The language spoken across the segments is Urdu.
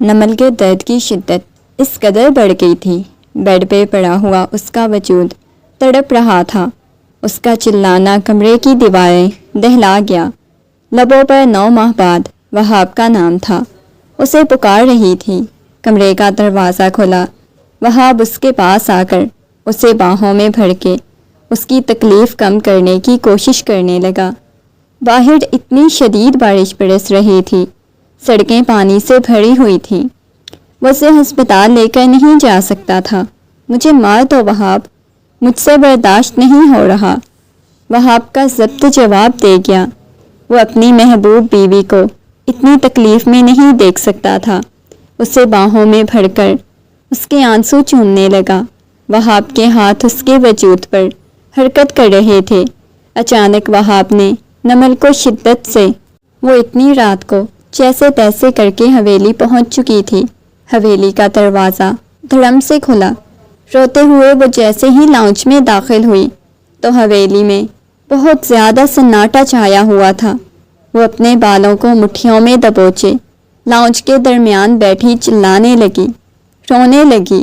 نمل کے درد کی شدت اس قدر بڑھ گئی تھی، بیڈ پہ پڑا ہوا اس کا وجود تڑپ رہا تھا۔ اس کا چلانا کمرے کی دیواریں دہلا گیا۔ لبوں پر 9 ماہ بعد وہاب کا نام تھا۔ اسے پکار رہی تھی۔ کمرے کا دروازہ کھلا۔ وہاب اس کے پاس آ کر اسے باہوں میں بھر کے اس کی تکلیف کم کرنے کی کوشش کرنے لگا۔ باہر اتنی شدید بارش برس رہی تھی، سڑکیں پانی سے بھری ہوئی تھیں۔ وہ اسے ہسپتال لے کر نہیں جا سکتا تھا۔ مجھے مار دو وہاب، مجھ سے برداشت نہیں ہو رہا، وہاب کا ضبط جواب دے گیا۔ وہ اپنی محبوب بیوی کو اتنی تکلیف میں نہیں دیکھ سکتا تھا۔ اسے باہوں میں بھر کر اس کے آنسو چومنے لگا۔ وہاب کے ہاتھ اس کے وجود پر حرکت کر رہے تھے۔ اچانک وہاب نے نمل کو شدت سے، وہ اتنی رات کو جیسے تیسے کر کے حویلی پہنچ چکی تھی۔ حویلی کا دروازہ دھڑم سے کھلا۔ روتے ہوئے وہ جیسے ہی لاؤنج میں داخل ہوئی تو حویلی میں بہت زیادہ سناٹا چھایا ہوا تھا۔ وہ اپنے بالوں کو مٹھیوں میں دبوچے لاؤنج کے درمیان بیٹھی چلانے لگی، رونے لگی۔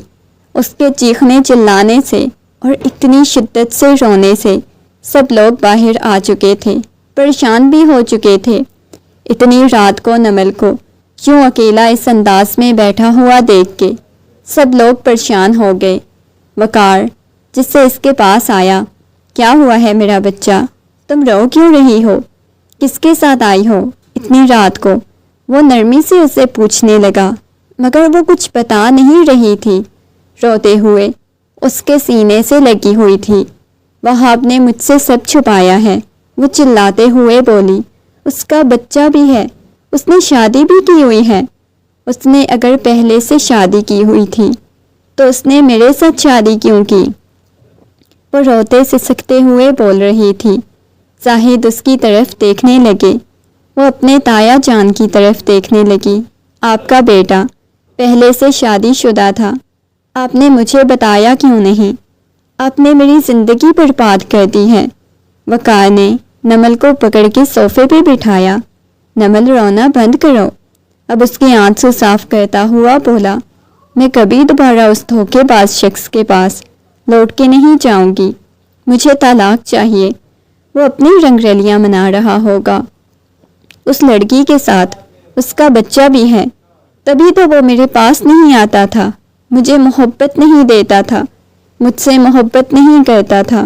اس کے چیخنے چلانے سے اور اتنی شدت سے رونے سے سب لوگ باہر آ چکے تھے، پریشان بھی ہو چکے تھے۔ اتنی رات کو نمل کو یوں اکیلا اس انداز میں بیٹھا ہوا دیکھ کے سب لوگ پریشان ہو گئے۔ وقار جس سے اس کے پاس آیا، کیا ہوا ہے میرا بچہ؟ تم رو کیوں رہی ہو؟ کس کے ساتھ آئی ہو اتنی رات کو؟ وہ نرمی سے اسے پوچھنے لگا، مگر وہ کچھ بتا نہیں رہی تھی، روتے ہوئے اس کے سینے سے لگی ہوئی تھی۔ وہاب نے مجھ سے سب چھپایا ہے، وہ چلاتے ہوئے بولی۔ اس کا بچہ بھی ہے، اس نے شادی بھی کی ہوئی ہے۔ اس نے اگر پہلے سے شادی کی ہوئی تھی تو اس نے میرے ساتھ شادی کیوں کی؟ وہ روتے سسکتے ہوئے بول رہی تھی۔ زاہد اس کی طرف دیکھنے لگے۔ وہ اپنے تایا جان کی طرف دیکھنے لگی۔ آپ کا بیٹا پہلے سے شادی شدہ تھا، آپ نے مجھے بتایا کیوں نہیں؟ آپ نے میری زندگی برباد کر دی ہے۔ وقار نے نمل کو پکڑ کے صوفے پہ بٹھایا۔ نمل رونا بند کرو۔ اب اس کے آنسو صاف کرتا ہوا بولا، میں کبھی دوبارہ اس دھوکے باز شخص کے پاس لوٹ کے نہیں جاؤں گی، مجھے طلاق چاہیے۔ وہ اپنی رنگ رلیاں منا رہا ہوگا، اس لڑکی کے ساتھ اس کا بچہ بھی ہے، تبھی تو وہ میرے پاس نہیں آتا تھا، مجھے محبت نہیں دیتا تھا، مجھ سے محبت نہیں کرتا تھا،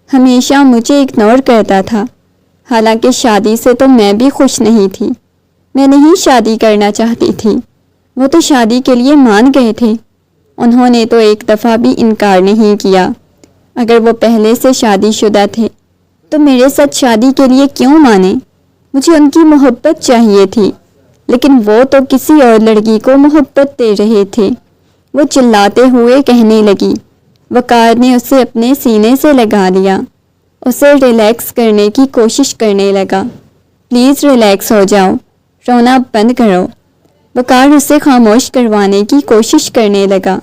ہمیشہ مجھے اگنور کرتا تھا۔ حالانکہ شادی سے تو میں بھی خوش نہیں تھی، میں نہیں شادی کرنا چاہتی تھی، وہ تو شادی کے لیے مان گئے تھے، انہوں نے تو ایک دفعہ بھی انکار نہیں کیا۔ اگر وہ پہلے سے شادی شدہ تھے تو میرے ساتھ شادی کے لیے کیوں مانے؟ مجھے ان کی محبت چاہیے تھی، لیکن وہ تو کسی اور لڑکی کو محبت دے رہے تھے۔ وہ چلاتے ہوئے کہنے لگی۔ وقار نے اسے اپنے سینے سے لگا لیا، اسے ریلیکس کرنے کی کوشش کرنے لگا۔ پلیز ریلیکس ہو جاؤ، رونا بند کرو۔ وقار اسے خاموش کروانے کی کوشش کرنے لگا۔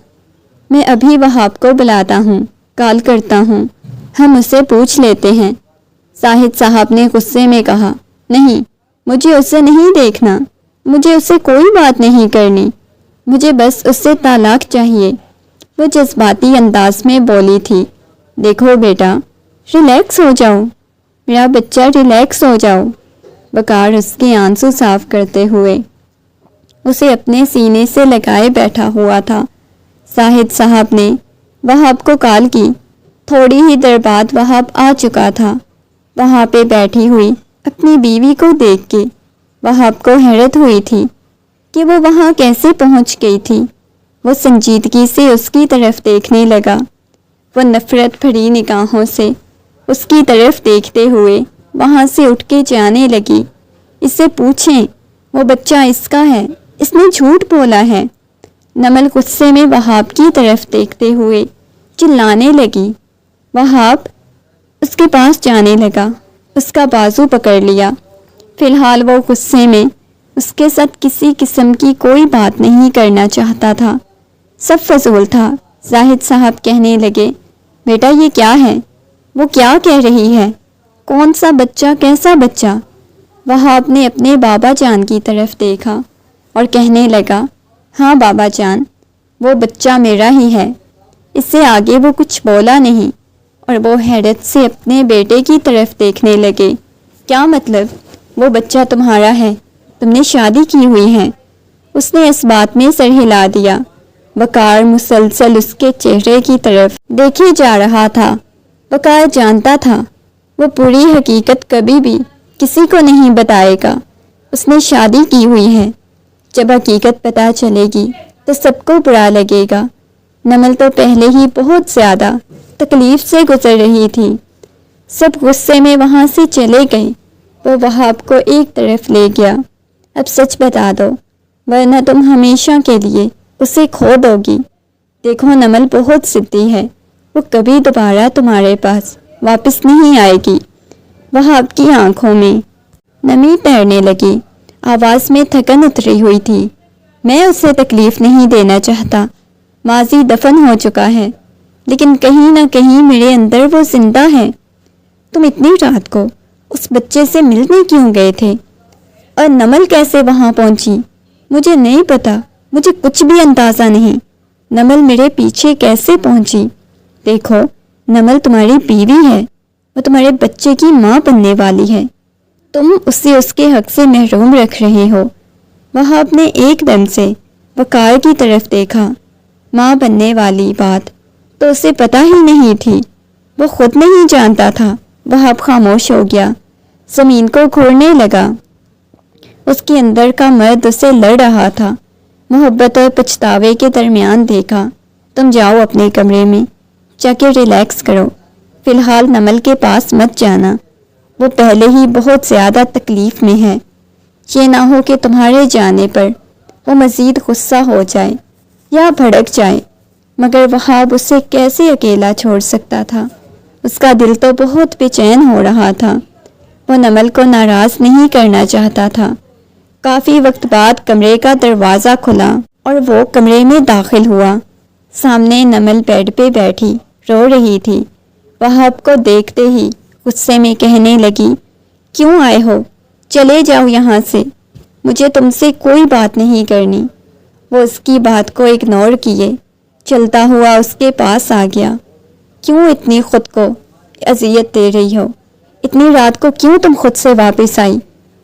میں ابھی وہاب کو بلاتا ہوں، کال کرتا ہوں، ہم اسے پوچھ لیتے ہیں۔ زاہد صاحب نے غصے میں کہا، نہیں، مجھے اسے نہیں دیکھنا، مجھے اسے کوئی بات نہیں کرنی، مجھے بس اس سے طلاق چاہیے۔ وہ جذباتی انداز میں بولی تھی۔ دیکھو بیٹا، ریلیکس ہو جاؤ، میرا بچہ ریلیکس ہو جاؤ۔ وقار اس کے آنسو صاف کرتے ہوئے اسے اپنے سینے سے لگائے بیٹھا ہوا تھا۔ زاہد صاحب نے وہاب کو کال کی۔ تھوڑی ہی دیر بعد وہاب آ چکا تھا۔ وہاں پہ بیٹھی ہوئی اپنی بیوی کو دیکھ کے وہاب کو حیرت ہوئی تھی کہ وہ وہاں کیسے پہنچ گئی تھی۔ وہ سنجیدگی سے اس کی طرف دیکھنے لگا۔ وہ نفرت بھری نگاہوں سے اس کی طرف دیکھتے ہوئے وہاں سے اٹھ کے جانے لگی۔ اس سے پوچھیں، وہ بچہ اس کا ہے، اس نے جھوٹ بولا ہے۔ نمل غصے میں وہاب کی طرف دیکھتے ہوئے چلانے لگی۔ وہاب اس کے پاس جانے لگا، اس کا بازو پکڑ لیا۔ فی الحال وہ غصے میں اس کے ساتھ کسی قسم کی کوئی بات نہیں کرنا چاہتا تھا، سب فضول تھا۔ زاہد صاحب کہنے لگے، بیٹا یہ کیا ہے؟ وہ کیا کہہ رہی ہے؟ کون سا بچہ؟ کیسا بچہ؟ وہاب نے اپنے بابا جان کی طرف دیکھا اور کہنے لگا، ہاں بابا جان، وہ بچہ میرا ہی ہے۔ اس سے آگے وہ کچھ بولا نہیں اور وہ حیرت سے اپنے بیٹے کی طرف دیکھنے لگے۔ کیا مطلب؟ وہ بچہ تمہارا ہے؟ تم نے شادی کی ہوئی ہے؟ اس نے اس بات میں سر ہلا دیا۔ وقار مسلسل اس کے چہرے کی طرف دیکھے جا رہا تھا۔ وقار جانتا تھا وہ پوری حقیقت کبھی بھی کسی کو نہیں بتائے گا۔ اس نے شادی کی ہوئی ہے۔ جب حقیقت پتہ چلے گی تو سب کو برا لگے گا۔ نمل تو پہلے ہی بہت زیادہ تکلیف سے گزر رہی تھی۔ سب غصے میں وہاں سے چلے گئے۔ وہ وہاب کو ایک طرف لے گیا۔ اب سچ بتا دو ورنہ تم ہمیشہ کے لیے اسے کھو دو گی۔ دیکھو نمل بہت ضدی ہے، وہ کبھی دوبارہ تمہارے پاس واپس نہیں آئے گی۔ وہاب کی آنکھوں میں نمی تیرنے لگی، آواز میں تھکن اتری ہوئی تھی۔ میں اسے تکلیف نہیں دینا چاہتا، ماضی دفن ہو چکا ہے، لیکن کہیں نہ کہیں میرے اندر وہ زندہ ہے۔ تم اتنی رات کو اس بچے سے ملنے کیوں گئے تھے؟ اور نمل کیسے وہاں پہنچی؟ مجھے نہیں پتا، مجھے کچھ بھی اندازہ نہیں۔ نمل میرے پیچھے کیسے پہنچی؟ دیکھو نمل تمہاری بیوی ہے، وہ تمہارے بچے کی ماں بننے والی ہے، تم اسے اس کے حق سے محروم رکھ رہے ہو۔ وہاب نے ایک دم سے وقار کی طرف دیکھا۔ ماں بننے والی بات تو اسے پتہ ہی نہیں تھی، وہ خود نہیں جانتا تھا۔ وہاب خاموش ہو گیا، زمین کو گھورنے لگا۔ اس کے اندر کا مرد اسے لڑ رہا تھا۔ محبت اور پچھتاوے کے درمیان دیکھا۔ تم جاؤ اپنے کمرے میں، جا کے ریلیکس کرو، فی الحال نمل کے پاس مت جانا، وہ پہلے ہی بہت زیادہ تکلیف میں ہے۔ یہ نہ ہو کہ تمہارے جانے پر وہ مزید غصہ ہو جائے یا بھڑک جائے۔ مگر وہاب اسے کیسے اکیلا چھوڑ سکتا تھا؟ اس کا دل تو بہت بے چین ہو رہا تھا۔ وہ نمل کو ناراض نہیں کرنا چاہتا تھا۔ کافی وقت بعد کمرے کا دروازہ کھلا اور وہ کمرے میں داخل ہوا۔ سامنے نمل بیڈ پہ بیٹھی رو رہی تھی۔ وہاب کو دیکھتے ہی غصے میں کہنے لگی، کیوں آئے ہو؟ چلے جاؤ یہاں سے، مجھے تم سے کوئی بات نہیں کرنی۔ وہ اس کی بات کو اگنور کیے چلتا ہوا اس کے پاس آ گیا۔ کیوں اتنی خود کو اذیت دے رہی ہو؟ اتنی رات کو کیوں تم خود سے واپس آئی؟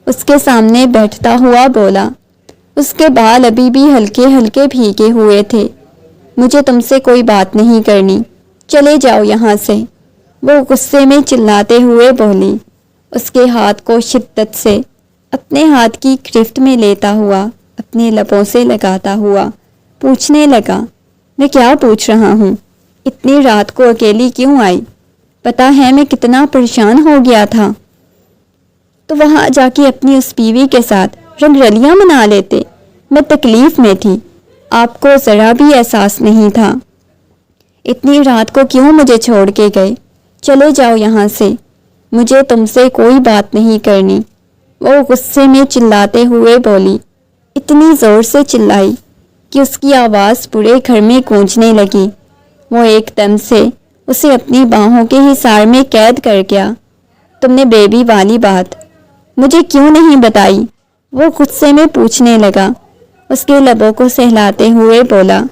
اس کے سامنے بیٹھتا ہوا بولا۔ اس کے بال ابھی بھی ہلکے ہلکے بھیگے ہوئے تھے۔ مجھے تم سے کوئی بات نہیں کرنی، چلے جاؤ یہاں سے، وہ غصے میں چلاتے ہوئے بولی۔ اس کے ہاتھ کو شدت سے اپنے ہاتھ کی گرفت میں لیتا ہوا اپنے لبوں سے لگاتا ہوا پوچھنے لگا، میں کیا پوچھ رہا ہوں؟ اتنی رات کو اکیلی کیوں آئی؟ پتا ہے میں کتنا پریشان ہو گیا تھا، تو وہاں جا کے اپنی اس بیوی کے ساتھ رنگ رلیاں منا لیتے۔ میں تکلیف میں تھی، آپ کو ذرا بھی احساس نہیں تھا۔ اتنی رات کو کیوں مجھے چھوڑ کے گئے؟ چلے جاؤ یہاں سے، مجھے تم سے کوئی بات نہیں کرنی، وہ غصے میں چلاتے ہوئے بولی۔ اتنی زور سے چلائی کہ اس کی آواز پورے گھر میں گونجنے لگی۔ وہ ایک دم سے اسے اپنی باہوں کے حصار میں قید کر گیا۔ تم نے بیبی والی بات مجھے کیوں نہیں بتائی؟ وہ غصے میں پوچھنے لگا۔ اس کے لبوں کو سہلاتے ہوئے بولا۔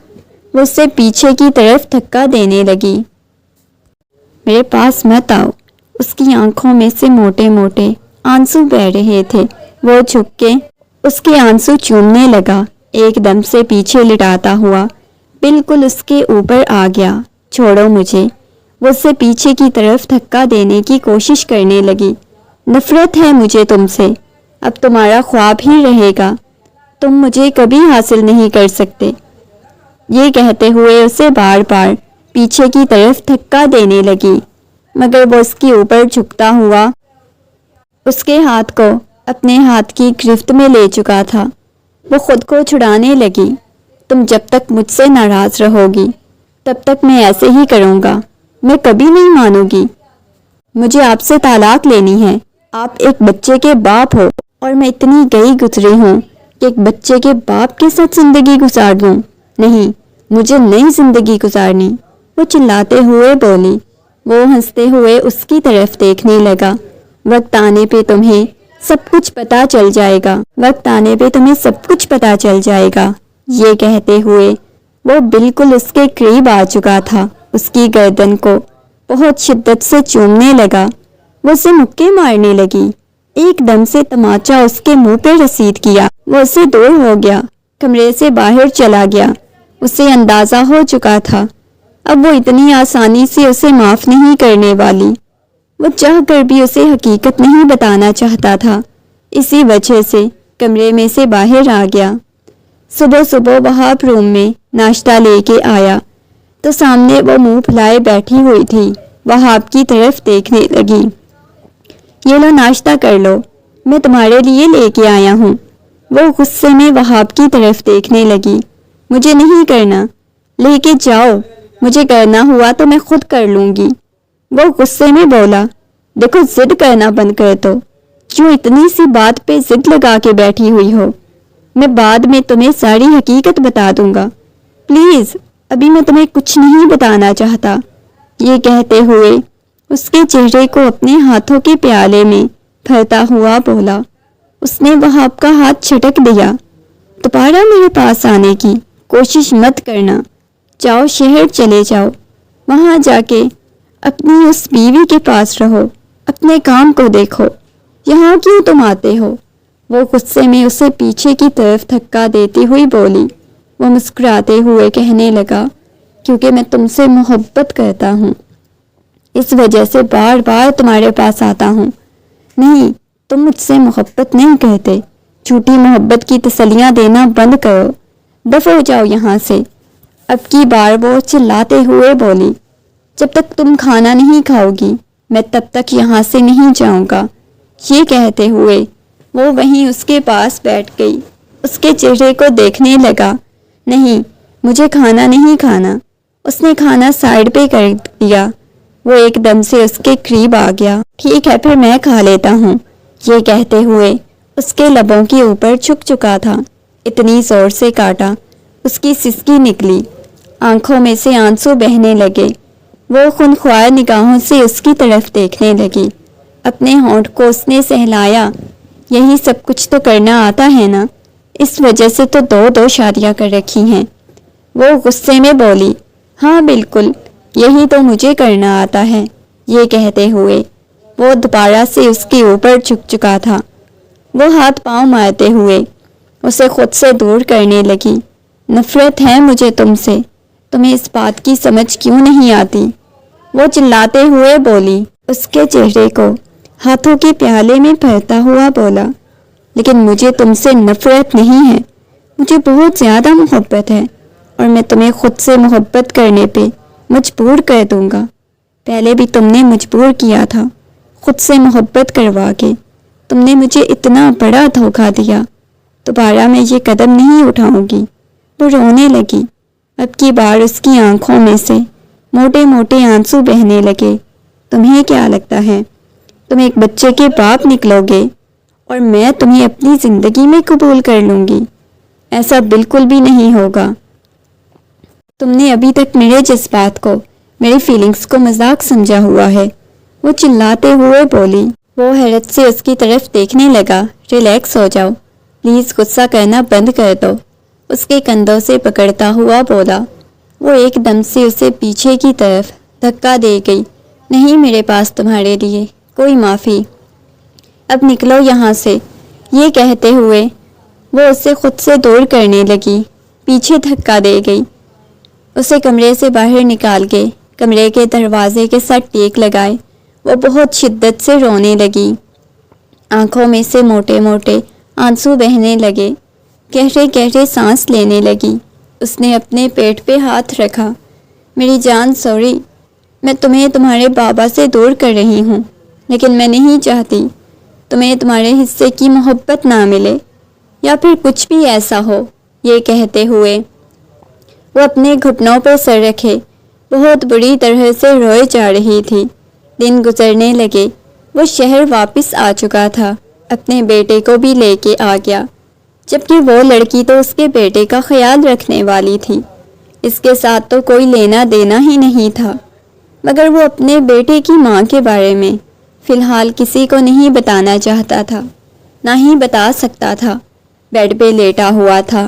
وہ اس سے پیچھے کی طرف دھکا دینے لگی۔ میرے پاس مت آؤ۔ اس کی آنکھوں میں سے موٹے موٹے آنسو بہہ رہے تھے۔ وہ جھک کے اس کے آنسو چومنے لگا، ایک دم سے پیچھے لٹاتا ہوا بالکل اس کے اوپر آ گیا۔ چھوڑو مجھے، وہ اسے پیچھے کی طرف دھکا دینے کی کوشش کرنے لگی۔ نفرت ہے مجھے تم سے، اب تمہارا خواب ہی رہے گا، تم مجھے کبھی حاصل نہیں کر سکتے۔ یہ کہتے ہوئے اسے بار بار پیچھے کی طرف دھکا دینے لگی، مگر وہ اس کے اوپر جھکتا ہوا اس کے ہاتھ کو اپنے ہاتھ کی گرفت میں لے چکا تھا۔ وہ خود کو چھڑانے لگی۔ تم جب تک مجھ سے ناراض رہو گی تب تک میں ایسے ہی کروں گا، میں کبھی نہیں مانوں گی۔ مجھے آپ سے طلاق لینی ہے، آپ ایک بچے کے باپ ہو اور میں اتنی گئی گزری ہوں کہ ایک بچے کے باپ کے ساتھ زندگی گزار دوں؟ نہیں، مجھے نئی زندگی گزارنی، وہ چلاتے ہوئے بولی۔ وہ ہنستے ہوئے اس کی طرف دیکھنے لگا۔ وقت آنے پہ تمہیں سب کچھ پتا چل جائے گا، وقت آنے پہ تمہیں سب کچھ پتا چل جائے گا۔ یہ کہتے ہوئے وہ بالکل اس کے قریب آ چکا تھا، اس کی گردن کو بہت شدت سے چومنے لگا، وہ اسے مکے مارنے لگی۔ ایک دم سے تماچا اس کے منہ پہ رسید کیا، وہ اسے دور ہو گیا، کمرے سے باہر چلا گیا۔ اسے اندازہ ہو چکا تھا اب وہ اتنی آسانی سے اسے معاف نہیں کرنے والی۔ وہ چاہ کر بھی اسے حقیقت نہیں بتانا چاہتا تھا، اسی وجہ سے کمرے میں سے باہر آ گیا۔ صبح صبح وہاب روم میں ناشتہ لے کے آیا تو سامنے وہ منہ پھلائے بیٹھی ہوئی تھی، وہاب کی طرف دیکھنے لگی۔ یہ لو ناشتہ کر لو، میں تمہارے لیے لے کے آیا ہوں۔ وہ غصے میں وہاب کی طرف دیکھنے لگی۔ مجھے نہیں کرنا، لے کے جاؤ، مجھے کرنا ہوا تو میں خود کر لوں گی۔ وہ غصے میں بولا، دیکھو ضد کرنا بند کر دو، کیوں اتنی سی بات پہ ضد لگا کے بیٹھی ہوئی ہو؟ میں بعد میں تمہیں ساری حقیقت بتا دوں گا، پلیز ابھی میں تمہیں کچھ نہیں بتانا چاہتا۔ یہ کہتے ہوئے اس کے چہرے کو اپنے ہاتھوں کے پیالے میں بھرتا ہوا بولا۔ اس نے وہاب کا ہاتھ چھٹک دیا۔ دوبارہ میرے پاس آنے کی کوشش مت کرنا، جاؤ شہر چلے جاؤ، وہاں جا کے اپنی اس بیوی کے پاس رہو، اپنے کام کو دیکھو، یہاں کیوں تم آتے ہو؟ وہ غصے میں اسے پیچھے کی طرف دھکا دیتی ہوئی بولی۔ وہ مسکراتے ہوئے کہنے لگا، کیونکہ میں تم سے محبت کرتا ہوں، اس وجہ سے بار بار تمہارے پاس آتا ہوں۔ نہیں، تم مجھ سے محبت نہیں کرتے، جھوٹی محبت کی تسلیاں دینا بند کرو، دفع ہو جاؤ یہاں سے۔ اب کی بار وہ چلاتے ہوئے بولی، جب تک تم کھانا نہیں کھاؤ گی میں تب تک یہاں سے نہیں جاؤں گا۔ یہ کہتے ہوئے وہ وہیں اس کے پاس بیٹھ گئی، اس کے چہرے کو دیکھنے لگا۔ نہیں، مجھے کھانا نہیں کھانا۔ اس نے کھانا سائڈ پہ کر دیا، وہ ایک دم سے اس کے قریب آ گیا۔ ٹھیک ہے پھر میں کھا لیتا ہوں، یہ کہتے ہوئے اس کے لبوں کے اوپر چھک چکا تھا، اتنی زور سے کاٹا اس کی سسکی نکلی، آنکھوں میں سے آنسو بہنے لگے۔ وہ خونخوار نگاہوں سے اس کی طرف دیکھنے لگی، اپنے ہونٹ کو اس نے سہلایا۔ یہی سب کچھ تو کرنا آتا ہے نا، اس وجہ سے تو دو شادیاں کر رکھی ہیں۔ وہ غصے میں بولی، ہاں بالکل، یہی تو مجھے کرنا آتا ہے۔ یہ کہتے ہوئے وہ دوبارہ سے اس کے اوپر جھک چکا تھا۔ وہ ہاتھ پاؤں مارتے ہوئے اسے خود سے دور کرنے لگی۔ نفرت ہے مجھے تم سے، تمہیں اس بات کی سمجھ کیوں نہیں آتی؟ وہ چلاتے ہوئے بولی، اس کے چہرے کو ہاتھوں کے پیالے میں بھرتا ہوا بولا، لیکن مجھے تم سے نفرت نہیں ہے، مجھے بہت زیادہ محبت ہے، اور میں تمہیں خود سے محبت کرنے پہ مجبور کر دوں گا۔ پہلے بھی تم نے مجبور کیا تھا، خود سے محبت کروا کے تم نے مجھے اتنا بڑا دھوکہ دیا، دوبارہ میں یہ قدم نہیں اٹھاؤں گی۔ وہ رونے لگی، اب کی بار اس کی آنکھوں میں سے موٹے موٹے آنسو بہنے لگے۔ تمہیں کیا لگتا ہے تم ایک بچے کے باپ نکلو گے اور میں تمہیں اپنی زندگی میں قبول کر لوں گی؟ ایسا بالکل بھی نہیں ہوگا۔ تم نے ابھی تک میرے جذبات کو، میری فیلنگز کو مذاق سمجھا ہوا ہے۔ وہ چلاتے ہوئے بولی۔ وہ حیرت سے اس کی طرف دیکھنے لگا۔ ریلیکس ہو جاؤ، پلیز غصہ کرنا بند کر دو، اس کے کندھوں سے پکڑتا ہوا بولا۔ وہ ایک دم سے اسے پیچھے کی طرف دھکا دے گئی۔ نہیں میرے پاس تمہارے لیے کوئی معافی، اب نکلو یہاں سے۔ یہ کہتے ہوئے وہ اسے خود سے دور کرنے لگی، پیچھے دھکا دے گئی، اسے کمرے سے باہر نکال کے کمرے کے دروازے کے ساتھ ٹیک لگائے۔ وہ بہت شدت سے رونے لگی، آنکھوں میں سے موٹے موٹے آنسو بہنے لگے، گہرے گہرے سانس لینے لگی۔ اس نے اپنے پیٹ پہ ہاتھ رکھا۔ میری جان سوری، میں تمہیں تمہارے بابا سے دور کر رہی ہوں، لیکن میں نہیں چاہتی تمہیں تمہارے حصے کی محبت نہ ملے، یا پھر کچھ بھی ایسا ہو۔ یہ کہتے ہوئے وہ اپنے گھٹنوں پر سر رکھے بہت بری طرح سے روئے جا رہی تھی۔ دن گزرنے لگے، وہ شہر واپس آ چکا تھا، اپنے بیٹے کو بھی لے کے آ گیا، جبکہ وہ لڑکی تو اس کے بیٹے کا خیال رکھنے والی تھی، اس کے ساتھ تو کوئی لینا دینا ہی نہیں تھا، مگر وہ اپنے بیٹے کی ماں کے بارے میں فی الحال کسی کو نہیں بتانا چاہتا تھا، نہ ہی بتا سکتا تھا۔ بیڈ پہ لیٹا ہوا تھا،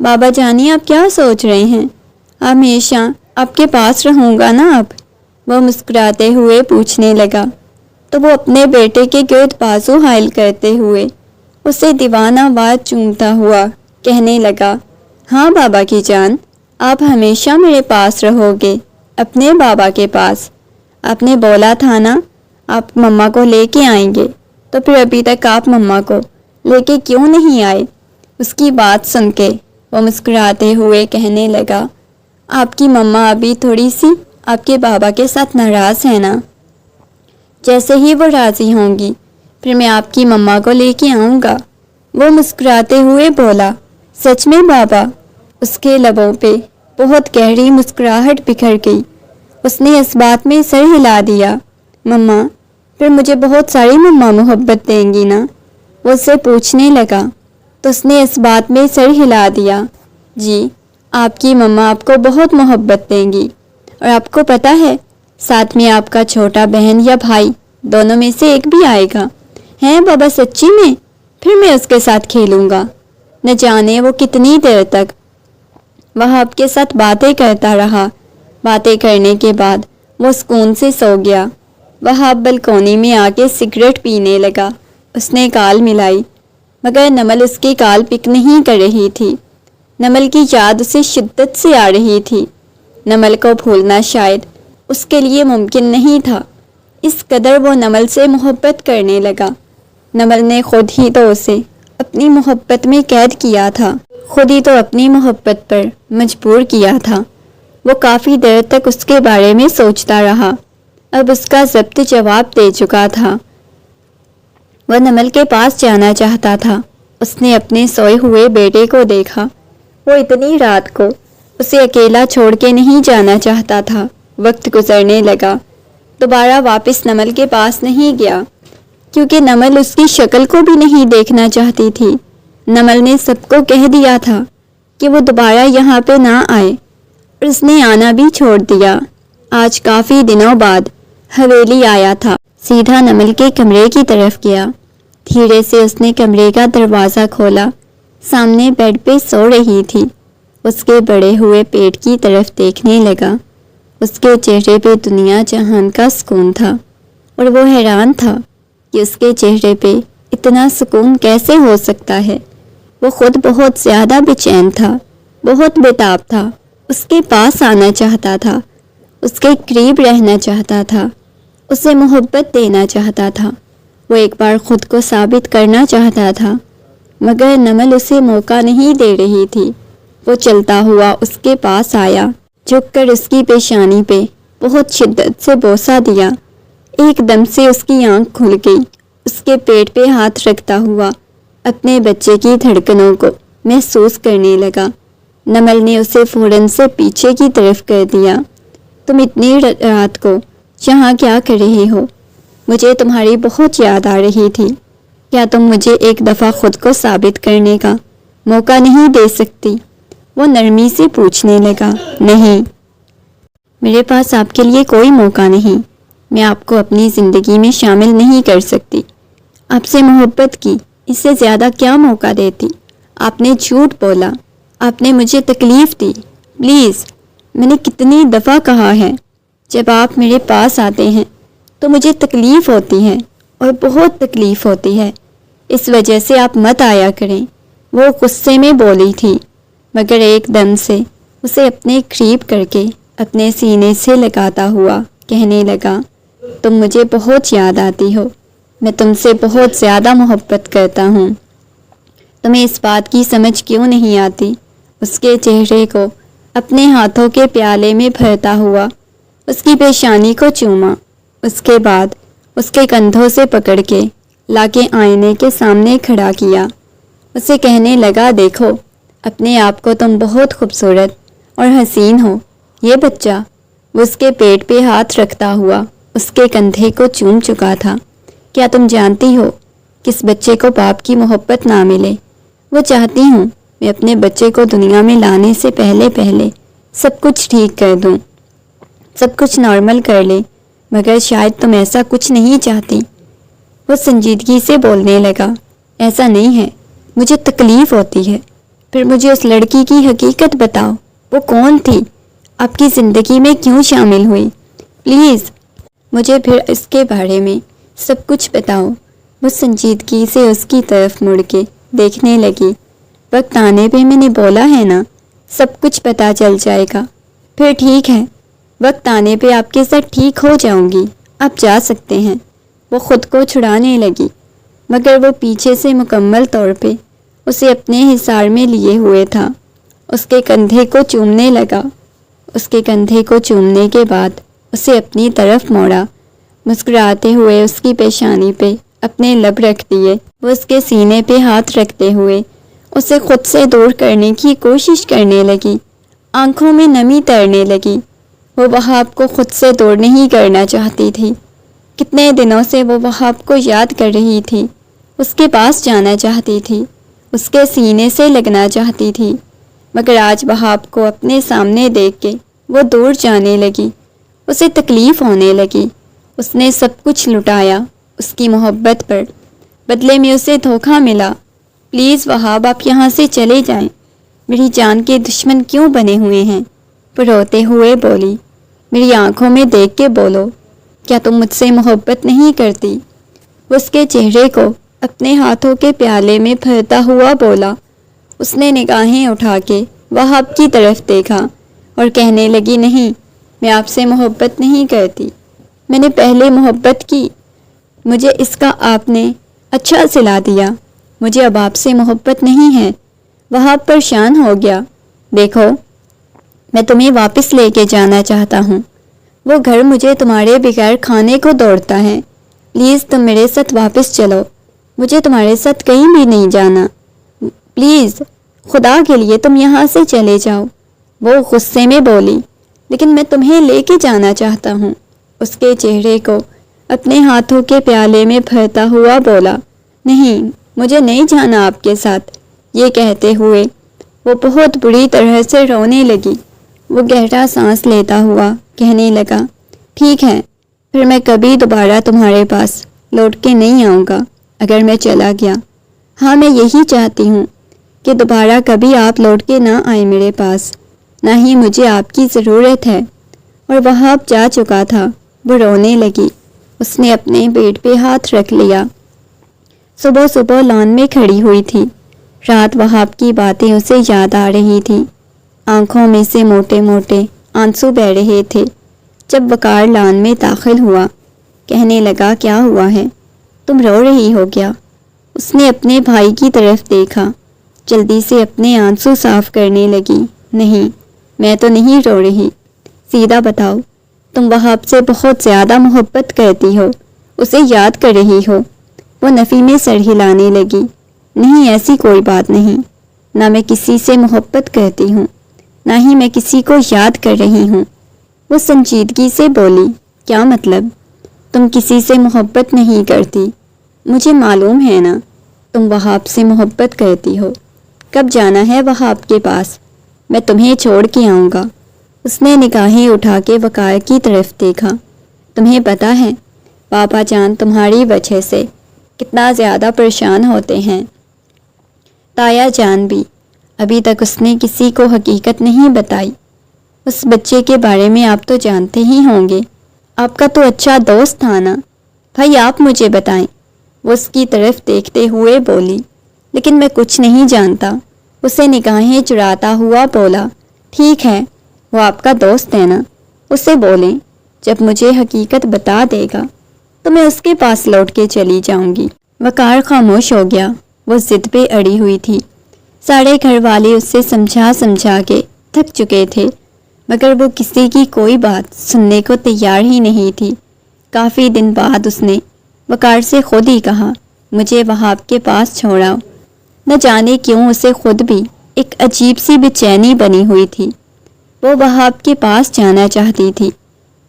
بابا جانی آپ کیا سوچ رہے ہیں؟ ہمیشہ آپ کے پاس رہوں گا نا اب؟ وہ مسکراتے ہوئے پوچھنے لگا تو وہ اپنے بیٹے کے گرد بازو حائل کرتے ہوئے اسے دیوانہ وار چومتا ہوا کہنے لگا، ہاں بابا کی جان، آپ ہمیشہ میرے پاس رہو گے، اپنے بابا کے پاس۔ آپ نے بولا تھا نا آپ مما کو لے کے آئیں گے، تو پھر ابھی تک آپ مما کو لے کے کیوں نہیں آئے؟ اس کی بات سن کے وہ مسکراتے ہوئے کہنے لگا، آپ کی مما ابھی تھوڑی سی آپ کے بابا کے ساتھ ناراض ہے نا، جیسے ہی وہ راضی ہوں گی پھر میں آپ کی مما کو لے کے آؤں گا۔ وہ مسکراتے ہوئے بولا، سچ میں بابا؟ اس کے لبوں پہ بہت گہری مسکراہٹ بکھر گئی۔ اس نے اس بات میں سر ہلا دیا۔ مما، پھر مجھے بہت ساری مما محبت دیں گی نا؟ وہ اس سے پوچھنے لگا تو اس نے اس بات میں سر ہلا دیا، جی آپ کی مما آپ کو بہت محبت دیں گی، اور آپ کو پتہ ہے ساتھ میں آپ کا چھوٹا بہن یا بھائی دونوں میں سے ایک بھی آئے گا۔ ہیں بابا سچی میں؟ پھر میں اس کے ساتھ کھیلوں گا۔ نہ جانے وہ کتنی دیر تک وہ آپ کے ساتھ باتیں کرتا رہا۔ باتیں کرنے کے بعد وہ سکون سے سو گیا۔ وہ بلکونی میں آ کے سگریٹ پینے لگا۔ اس نے کال ملائی مگر نمل اس کی کال پک نہیں کر رہی تھی۔ نمل کی یاد اسے شدت سے آ رہی تھی۔ نمل کو بھولنا شاید اس کے لیے ممکن نہیں تھا، اس قدر وہ نمل سے محبت کرنے لگا۔ نمل نے خود ہی تو اسے اپنی محبت میں قید کیا تھا، خود ہی تو اپنی محبت پر مجبور کیا تھا۔ وہ کافی دیر تک اس کے بارے میں سوچتا رہا۔ اب اس کا ضبط جواب دے چکا تھا۔ وہ نمل کے پاس جانا چاہتا تھا۔ اس نے اپنے سوئے ہوئے بیٹے کو دیکھا۔ وہ اتنی رات کو اسے اکیلا چھوڑ کے نہیں جانا چاہتا تھا۔ وقت گزرنے لگا۔ دوبارہ واپس نمل کے پاس نہیں گیا کیونکہ نمل اس کی شکل کو بھی نہیں دیکھنا چاہتی تھی۔ نمل نے سب کو کہہ دیا تھا کہ وہ دوبارہ یہاں پہ نہ آئے، اور اس نے آنا بھی چھوڑ دیا۔ آج کافی دنوں بعد حویلی آیا تھا۔ سیدھا نمل کے کمرے کی طرف گیا۔ دھیرے سے اس نے کمرے کا دروازہ کھولا۔ سامنے بیڈ پہ سو رہی تھی۔ اس کے بڑے ہوئے پیٹ کی طرف دیکھنے لگا۔ اس کے چہرے پہ دنیا جہان کا سکون تھا، اور وہ حیران تھا کہ اس کے چہرے پہ اتنا سکون کیسے ہو سکتا ہے۔ وہ خود بہت زیادہ بے چین تھا، بہت بےتاب تھا۔ اس کے پاس آنا چاہتا تھا، اس کے قریب رہنا چاہتا تھا، اسے محبت دینا چاہتا تھا۔ وہ ایک بار خود کو ثابت کرنا چاہتا تھا، مگر نمل اسے موقع نہیں دے رہی تھی۔ وہ چلتا ہوا اس کے پاس آیا، جھک کر اس کی پیشانی پہ بہت شدت سے بوسہ دیا۔ ایک دم سے اس کی آنکھ کھل گئی۔ اس کے پیٹ پہ ہاتھ رکھتا ہوا اپنے بچے کی دھڑکنوں کو محسوس کرنے لگا۔ نمل نے اسے فوراً سے پیچھے کی طرف کر دیا۔ تم اتنی رات کو یہاں کیا کر رہی ہو؟ مجھے تمہاری بہت یاد آ رہی تھی۔ کیا تم مجھے ایک دفعہ خود کو ثابت کرنے کا موقع نہیں دے سکتی؟ وہ نرمی سے پوچھنے لگا۔ نہیں، میرے پاس آپ کے لیے کوئی موقع نہیں۔ میں آپ کو اپنی زندگی میں شامل نہیں کر سکتی۔ آپ سے محبت کی، اس سے زیادہ کیا موقع دیتی؟ آپ نے جھوٹ بولا، آپ نے مجھے تکلیف دی۔ پلیز، میں نے کتنی دفعہ کہا ہے، جب آپ میرے پاس آتے ہیں تو مجھے تکلیف ہوتی ہے، اور بہت تکلیف ہوتی ہے، اس وجہ سے آپ مت آیا کریں۔ وہ غصے میں بولی تھی، مگر ایک دم سے اسے اپنے قریب کر کے اپنے سینے سے لگاتا ہوا کہنے لگا، تم مجھے بہت یاد آتی ہو، میں تم سے بہت زیادہ محبت کرتا ہوں۔ تمہیں اس بات کی سمجھ کیوں نہیں آتی؟ اس کے چہرے کو اپنے ہاتھوں کے پیالے میں بھرتا ہوا اس کی پیشانی کو چوما۔ اس کے بعد اس کے کندھوں سے پکڑ کے لا کے آئینے کے سامنے کھڑا کیا۔ اسے کہنے لگا، دیکھو اپنے آپ کو، تم بہت خوبصورت اور حسین ہو۔ یہ بچہ، وہ اس کے پیٹ پہ ہاتھ رکھتا ہوا اس کے کندھے کو چوم چکا تھا۔ کیا تم جانتی ہو کس بچے کو باپ کی محبت نہ ملے؟ وہ چاہتی ہوں میں اپنے بچے کو دنیا میں لانے سے پہلے سب کچھ ٹھیک کر دوں، سب کچھ نارمل کر لے، مگر شاید تم ایسا کچھ نہیں چاہتی۔ وہ سنجیدگی سے بولنے لگا، ایسا نہیں ہے، مجھے تکلیف ہوتی ہے۔ پھر مجھے اس لڑکی کی حقیقت بتاؤ، وہ کون تھی، آپ کی زندگی میں کیوں شامل ہوئی؟ پلیز مجھے پھر اس کے بارے میں سب کچھ بتاؤ۔ وہ سنجیدگی سے اس کی طرف مڑ کے دیکھنے لگی۔ وقت آنے پہ میں نے بولا ہے نا، سب کچھ پتہ چل جائے گا۔ پھر ٹھیک ہے، وقت آنے پہ آپ کے ساتھ ٹھیک ہو جاؤں گی، آپ جا سکتے ہیں۔ وہ خود کو چھڑانے لگی، مگر وہ پیچھے سے مکمل طور پہ اسے اپنے حصار میں لیے ہوئے تھا۔ اس کے کندھے کو چومنے لگا۔ اس کے کندھے کو چومنے کے بعد اسے اپنی طرف موڑا، مسکراتے ہوئے اس کی پیشانی پہ اپنے لب رکھ دیے۔ وہ اس کے سینے پہ ہاتھ رکھتے ہوئے اسے خود سے دور کرنے کی کوشش کرنے لگی۔ آنکھوں میں نمی تیرنے لگی۔ وہ وہاب کو خود سے دور نہیں کرنا چاہتی تھی۔ کتنے دنوں سے وہ وہاب کو یاد کر رہی تھی، اس کے پاس جانا چاہتی تھی، اس کے سینے سے لگنا چاہتی تھی، مگر آج وہاب کو اپنے سامنے دیکھ کے وہ دور جانے لگی۔ اسے تکلیف ہونے لگی۔ اس نے سب کچھ لٹایا اس کی محبت پر، بدلے میں اسے دھوکہ ملا۔ پلیز وہاب، آپ یہاں سے چلے جائیں، میری جان کے دشمن کیوں بنے ہوئے ہیں؟ وہ روتے ہوئے بولی۔ میری آنکھوں میں دیکھ کے بولو، کیا تم مجھ سے محبت نہیں کرتی؟ وہ اس کے چہرے کو اپنے ہاتھوں کے پیالے میں بھرتا ہوا بولا۔ اس نے نگاہیں اٹھا کے وہاب کی طرف دیکھا اور کہنے لگی، نہیں، میں آپ سے محبت نہیں کرتی، میں نے پہلے محبت کی، مجھے اس کا آپ نے اچھا سلا دیا، مجھے اب آپ سے محبت نہیں ہے۔ وہاب پریشان ہو گیا۔ دیکھو، میں تمہیں واپس لے کے جانا چاہتا ہوں، وہ گھر مجھے تمہارے بغیر کھانے کو دوڑتا ہے، پلیز تم میرے ساتھ واپس چلو، مجھے تمہارے ساتھ کہیں بھی نہیں جانا، پلیز خدا کے لیے تم یہاں سے چلے جاؤ۔ وہ غصے میں بولی، لیکن میں تمہیں لے کے جانا چاہتا ہوں۔ اس کے چہرے کو اپنے ہاتھوں کے پیالے میں بھرتا ہوا بولا، نہیں، مجھے نہیں جانا آپ کے ساتھ۔ یہ کہتے ہوئے وہ بہت بری طرح سے رونے لگی۔ وہ گہرا سانس لیتا ہوا کہنے لگا، ٹھیک ہے، پھر میں کبھی دوبارہ تمہارے پاس لوٹ کے نہیں آؤں گا اگر میں چلا گیا۔ ہاں، میں یہی چاہتی ہوں کہ دوبارہ کبھی آپ لوٹ کے نہ آئیں میرے پاس، نہ ہی مجھے آپ کی ضرورت ہے۔ اور وہاب جا چکا تھا۔ وہ رونے لگی۔ اس نے اپنے پیٹ پہ ہاتھ رکھ لیا۔ صبح صبح لان میں کھڑی ہوئی تھی۔ رات وہاب کی باتیں اسے یاد آ رہی تھیں۔ آنکھوں میں سے موٹے موٹے آنسو بہہ رہے تھے۔ جب وقار لان میں داخل ہوا، کہنے لگا، کیا ہوا ہے، تم رو رہی ہو کیا؟ اس نے اپنے بھائی کی طرف دیکھا، جلدی سے اپنے آنسو صاف کرنے لگی۔ نہیں، میں تو نہیں رو رہی، سیدھا بتاؤ، تم وہاب سے بہت زیادہ محبت کرتی ہو، اسے یاد کر رہی ہو؟ وہ نفی میں سر ہلانے لگی۔ نہیں، ایسی کوئی بات نہیں، نہ میں کسی سے محبت کرتی ہوں، نہ ہی میں کسی کو یاد کر رہی ہوں۔ وہ سنجیدگی سے بولی، کیا مطلب؟ تم کسی سے محبت نہیں کرتی، مجھے معلوم ہے نا، تم وہاب سے محبت کرتی ہو۔ کب جانا ہے وہاب کے پاس؟ میں تمہیں چھوڑ کے آؤں گا۔ اس نے نگاہیں اٹھا کے وقار کی طرف دیکھا۔ تمہیں پتہ ہے پاپا جان تمہاری وجہ سے کتنا زیادہ پریشان ہوتے ہیں، تایا جان بھی، ابھی تک اس نے کسی کو حقیقت نہیں بتائی۔ اس بچے کے بارے میں آپ تو جانتے ہی ہوں گے، آپ کا تو اچھا دوست تھا نا، بھائی آپ مجھے بتائیں۔ وہ اس کی طرف دیکھتے ہوئے بولی، لیکن میں کچھ نہیں جانتا۔ اسے نگاہیں چراتا ہوا بولا، ٹھیک ہے، وہ آپ کا دوست ہے نا، اسے بولیں، جب مجھے حقیقت بتا دے گا تو میں اس کے پاس لوٹ کے چلی جاؤں گی۔ وقار خاموش ہو گیا۔ وہ ضد پہ اڑی ہوئی تھی۔ سارے گھر والے اس سے سمجھا کے تھک چکے تھے، مگر وہ کسی کی کوئی بات سننے کو تیار ہی نہیں تھی۔ کافی دن بعد اس نے وقار سے خود ہی کہا، مجھے وہاب کے پاس چھوڑاؤ۔ نہ جانے کیوں اسے خود بھی ایک عجیب سی بے چینی بنی ہوئی تھی۔ وہ وہاب کے پاس جانا چاہتی تھی۔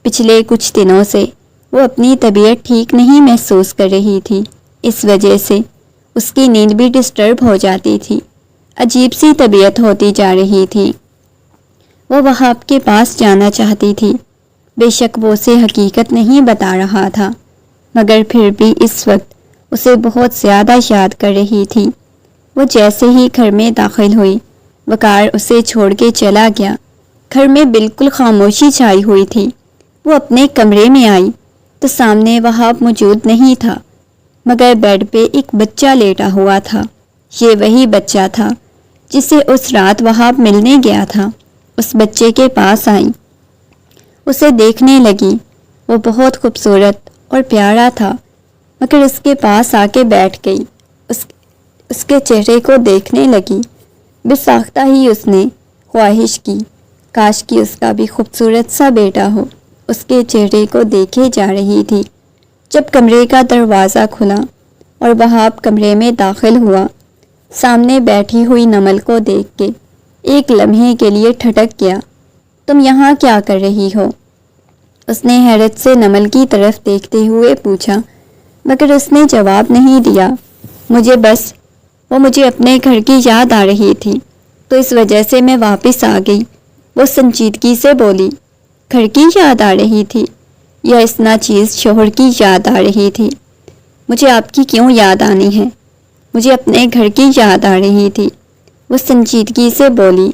پچھلے کچھ دنوں سے وہ اپنی طبیعت ٹھیک نہیں محسوس کر رہی تھی، اس وجہ سے اس کی نیند بھی ڈسٹرب ہو جاتی تھی۔ عجیب سی طبیعت ہوتی جا رہی تھی۔ وہ وہاب کے پاس جانا چاہتی تھی۔ بے شک وہ اسے حقیقت نہیں بتا رہا تھا، مگر پھر بھی اس وقت اسے بہت زیادہ یاد کر رہی تھی۔ وہ جیسے ہی گھر میں داخل ہوئی وقار اسے چھوڑ کے چلا گیا۔ گھر میں بالکل خاموشی چھائی ہوئی تھی۔ وہ اپنے کمرے میں آئی تو سامنے وہاب موجود نہیں تھا، مگر بیڈ پہ ایک بچہ لیٹا ہوا تھا۔ یہ وہی بچہ تھا جسے اس رات وہاب ملنے گیا تھا۔ اس بچے کے پاس آئی، اسے دیکھنے لگی۔ وہ بہت خوبصورت اور پیارا تھا، مگر اس کے پاس آ کے بیٹھ گئی۔ اس کے چہرے کو دیکھنے لگی۔ بساختہ ہی اس نے خواہش کی کاش کہ اس کا بھی خوبصورت سا بیٹا ہو۔ اس کے چہرے کو دیکھے جا رہی تھی جب کمرے کا دروازہ کھلا اور وہاب کمرے میں داخل ہوا۔ سامنے بیٹھی ہوئی نمل کو دیکھ کے ایک لمحے کے لیے ٹھٹک گیا۔ تم یہاں کیا کر رہی ہو؟ اس نے حیرت سے نمل کی طرف دیکھتے ہوئے پوچھا، مگر اس نے جواب نہیں دیا۔ مجھے اپنے گھر کی یاد آ رہی تھی تو اس وجہ سے میں واپس آ گئی، وہ سنجیدگی سے بولی۔ گھر کی یاد آ رہی تھی یا اس ناچیز شوہر کی یاد آ رہی تھی؟ مجھے آپ کی کیوں یاد آنی ہے؟ مجھے اپنے گھر کی یاد آ رہی تھی، وہ سنجیدگی سے بولی۔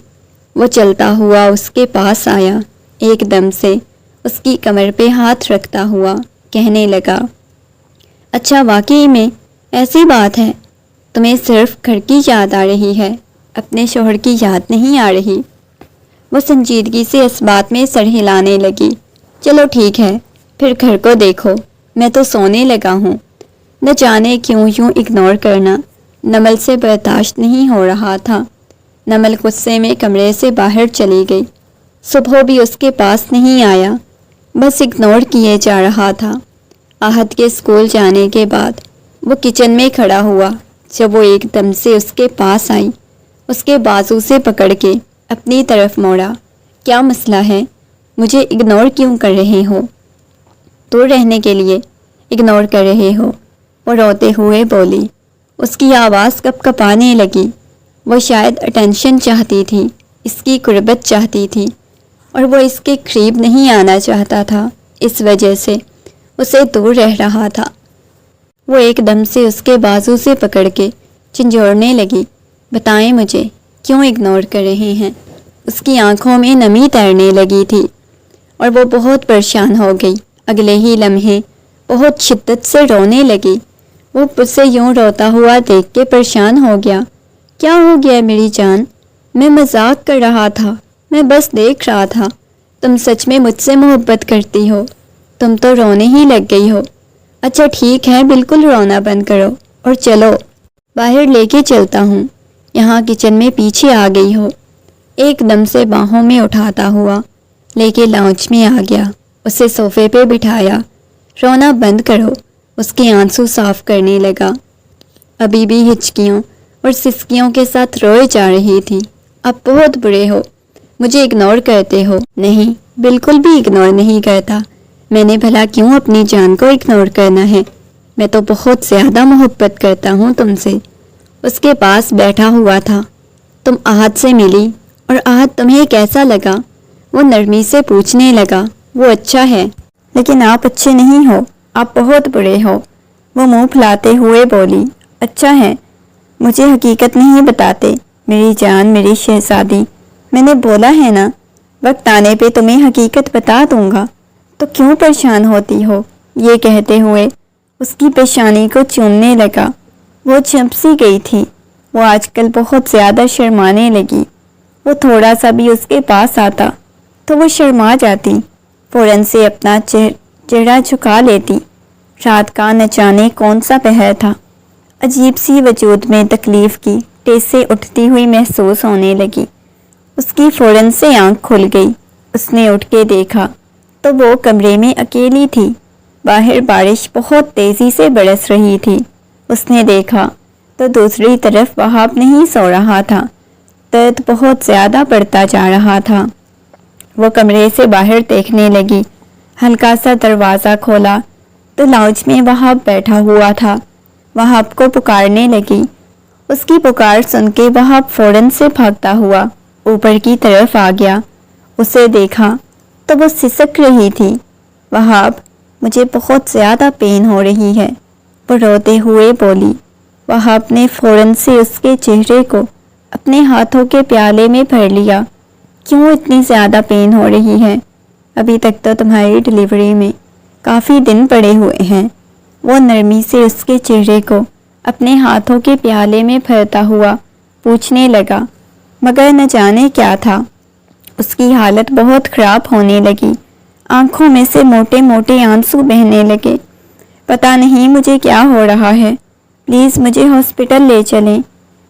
وہ چلتا ہوا اس کے پاس آیا، ایک دم سے اس کی کمر پہ ہاتھ رکھتا ہوا کہنے لگا، اچھا واقعی میں ایسی بات ہے، تمہیں صرف گھر کی یاد آ رہی ہے، اپنے شوہر کی یاد نہیں آ رہی؟ وہ سنجیدگی سے اس بات میں سر ہلانے لگی۔ چلو ٹھیک ہے، پھر گھر کو دیکھو، میں تو سونے لگا ہوں۔ نہ جانے کیوں یوں اگنور کرنا نمل سے برداشت نہیں ہو رہا تھا۔ نمل غصے میں کمرے سے باہر چلی گئی۔ صبح بھی اس کے پاس نہیں آیا، بس اگنور کیے جا رہا تھا۔ آہت کے اسکول جانے کے بعد وہ کچن میں کھڑا ہوا جب وہ ایک دم سے اس کے پاس آئی، اس کے بازو سے پکڑ کے اپنی طرف موڑا۔ کیا مسئلہ ہے؟ مجھے اگنور کیوں کر رہے ہو؟ دور رہنے کے لیے اگنور کر رہے ہو؟ وہ روتے ہوئے بولی۔ اس کی آواز کپ کپانے لگی۔ وہ شاید اٹینشن چاہتی تھی، اس کی قربت چاہتی تھی، اور وہ اس کے قریب نہیں آنا چاہتا تھا، اس وجہ سے اسے دور رہ رہا تھا۔ وہ ایک دم سے اس کے بازو سے پکڑ کے جھنجھوڑنے لگی۔ بتائیں مجھے کیوں اگنور کر رہے ہیں؟ اس کی آنکھوں میں نمی تیرنے لگی تھی اور وہ بہت پریشان ہو گئی۔ اگلے ہی لمحے بہت شدت سے رونے لگی۔ وہ اسے یوں روتا ہوا دیکھ کے پریشان ہو گیا۔ کیا ہو گیا میری جان؟ میں مذاق کر رہا تھا، میں بس دیکھ رہا تھا۔ تم سچ میں مجھ سے محبت کرتی ہو؟ تم تو رونے ہی لگ گئی ہو۔ اچھا ٹھیک ہے، بالکل رونا بند کرو اور چلو باہر لے کے چلتا ہوں۔ یہاں کچن میں پیچھے آ گئی ہو۔ ایک دم سے باہوں میں اٹھاتا ہوا لے کے لاؤنج میں آ گیا، اسے صوفے پہ بٹھایا۔ رونا بند کرو، اس کے آنسو صاف کرنے لگا۔ ابھی بھی ہچکیوں اور سسکیوں کے ساتھ روئے جا رہی تھی۔ اب بہت برے ہو، مجھے اگنور کرتے ہو۔ نہیں، بالکل بھی اگنور نہیں کرتا۔ میں نے بھلا کیوں اپنی جان کو اگنور کرنا ہے؟ میں تو بہت زیادہ محبت کرتا ہوں تم سے۔ اس کے پاس بیٹھا ہوا تھا۔ تم آہت سے ملی اور آہت تمہیں کیسا لگا؟ وہ نرمی سے پوچھنے لگا۔ وہ اچھا ہے، لیکن آپ اچھے نہیں ہو، آپ بہت برے ہو۔ وہ منہ پھلاتے ہوئے بولی۔ اچھا ہے، مجھے حقیقت نہیں بتاتے میری جان، میری شہزادی۔ میں نے بولا ہے نا، وقت آنے پہ تمہیں حقیقت بتا دوں گا، تو کیوں پریشان ہوتی ہو؟ یہ کہتے ہوئے اس کی پیشانی کو چومنے لگا۔ وہ چپ سی گئی تھی۔ وہ آج کل بہت زیادہ شرمانے لگی۔ وہ تھوڑا سا بھی اس کے پاس آتا تو وہ شرما جاتی، فوراً سے اپنا چہرہ جھکا لیتی۔ رات کا نہ جانے کون سا پہر تھا، عجیب سی وجود میں تکلیف کی ٹیسیں اٹھتی ہوئی محسوس ہونے لگی۔ اس کی فوراً سے آنکھ کھل گئی۔ اس نے اٹھ کے دیکھا تو وہ کمرے میں اکیلی تھی۔ باہر بارش بہت تیزی سے برس رہی تھی۔ اس نے دیکھا تو دوسری طرف وہاب نہیں سو رہا تھا۔ درد بہت زیادہ بڑھتا جا رہا تھا۔ وہ کمرے سے باہر دیکھنے لگی۔ ہلکا سا دروازہ کھولا تو لاؤنج میں وہاب بیٹھا ہوا تھا۔ وہاب کو پکارنے لگی۔ اس کی پکار سن کے وہاب فوراً سے بھاگتا ہوا اوپر کی طرف آ گیا۔ اسے دیکھا تو وہ سسک رہی تھی۔ وہاب، مجھے بہت زیادہ پین ہو رہی ہے، وہ روتے ہوئے بولی۔ وہاب نے فوراً سے اس کے چہرے کو اپنے ہاتھوں کے پیالے میں بھر لیا۔ کیوں اتنی زیادہ پین ہو رہی ہے؟ ابھی تک تو تمہاری ڈلیوری میں کافی دن پڑے ہوئے ہیں۔ وہ نرمی سے اس کے چہرے کو اپنے ہاتھوں کے پیالے میں بھرتا ہوا پوچھنے لگا، مگر نہ جانے کیا تھا، اس کی حالت بہت خراب ہونے لگی۔ آنکھوں میں سے موٹے موٹے آنسو بہنے لگے۔ پتہ نہیں مجھے کیا ہو رہا ہے، پلیز مجھے ہاسپٹل لے چلیں،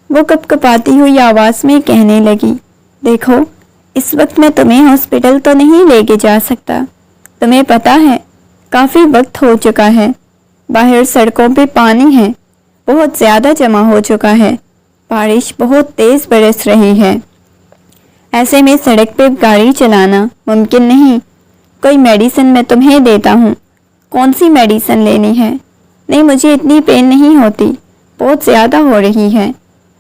وہ کپ کپاتی ہوئی آواز میں کہنے لگی۔ دیکھو، اس وقت میں تمہیں ہاسپٹل تو نہیں لے کے جا سکتا، تمہیں پتہ ہے کافی وقت ہو چکا ہے، باہر سڑکوں پہ پانی ہے، بہت زیادہ جمع ہو چکا ہے، بارش بہت تیز برس رہی ہے، ایسے میں سڑک پہ گاڑی چلانا ممکن نہیں۔ کوئی میڈیسن میں تمہیں دیتا ہوں۔ کون سی میڈیسن لینی ہے؟ نہیں، مجھے اتنی پین نہیں ہوتی، بہت زیادہ ہو رہی ہے،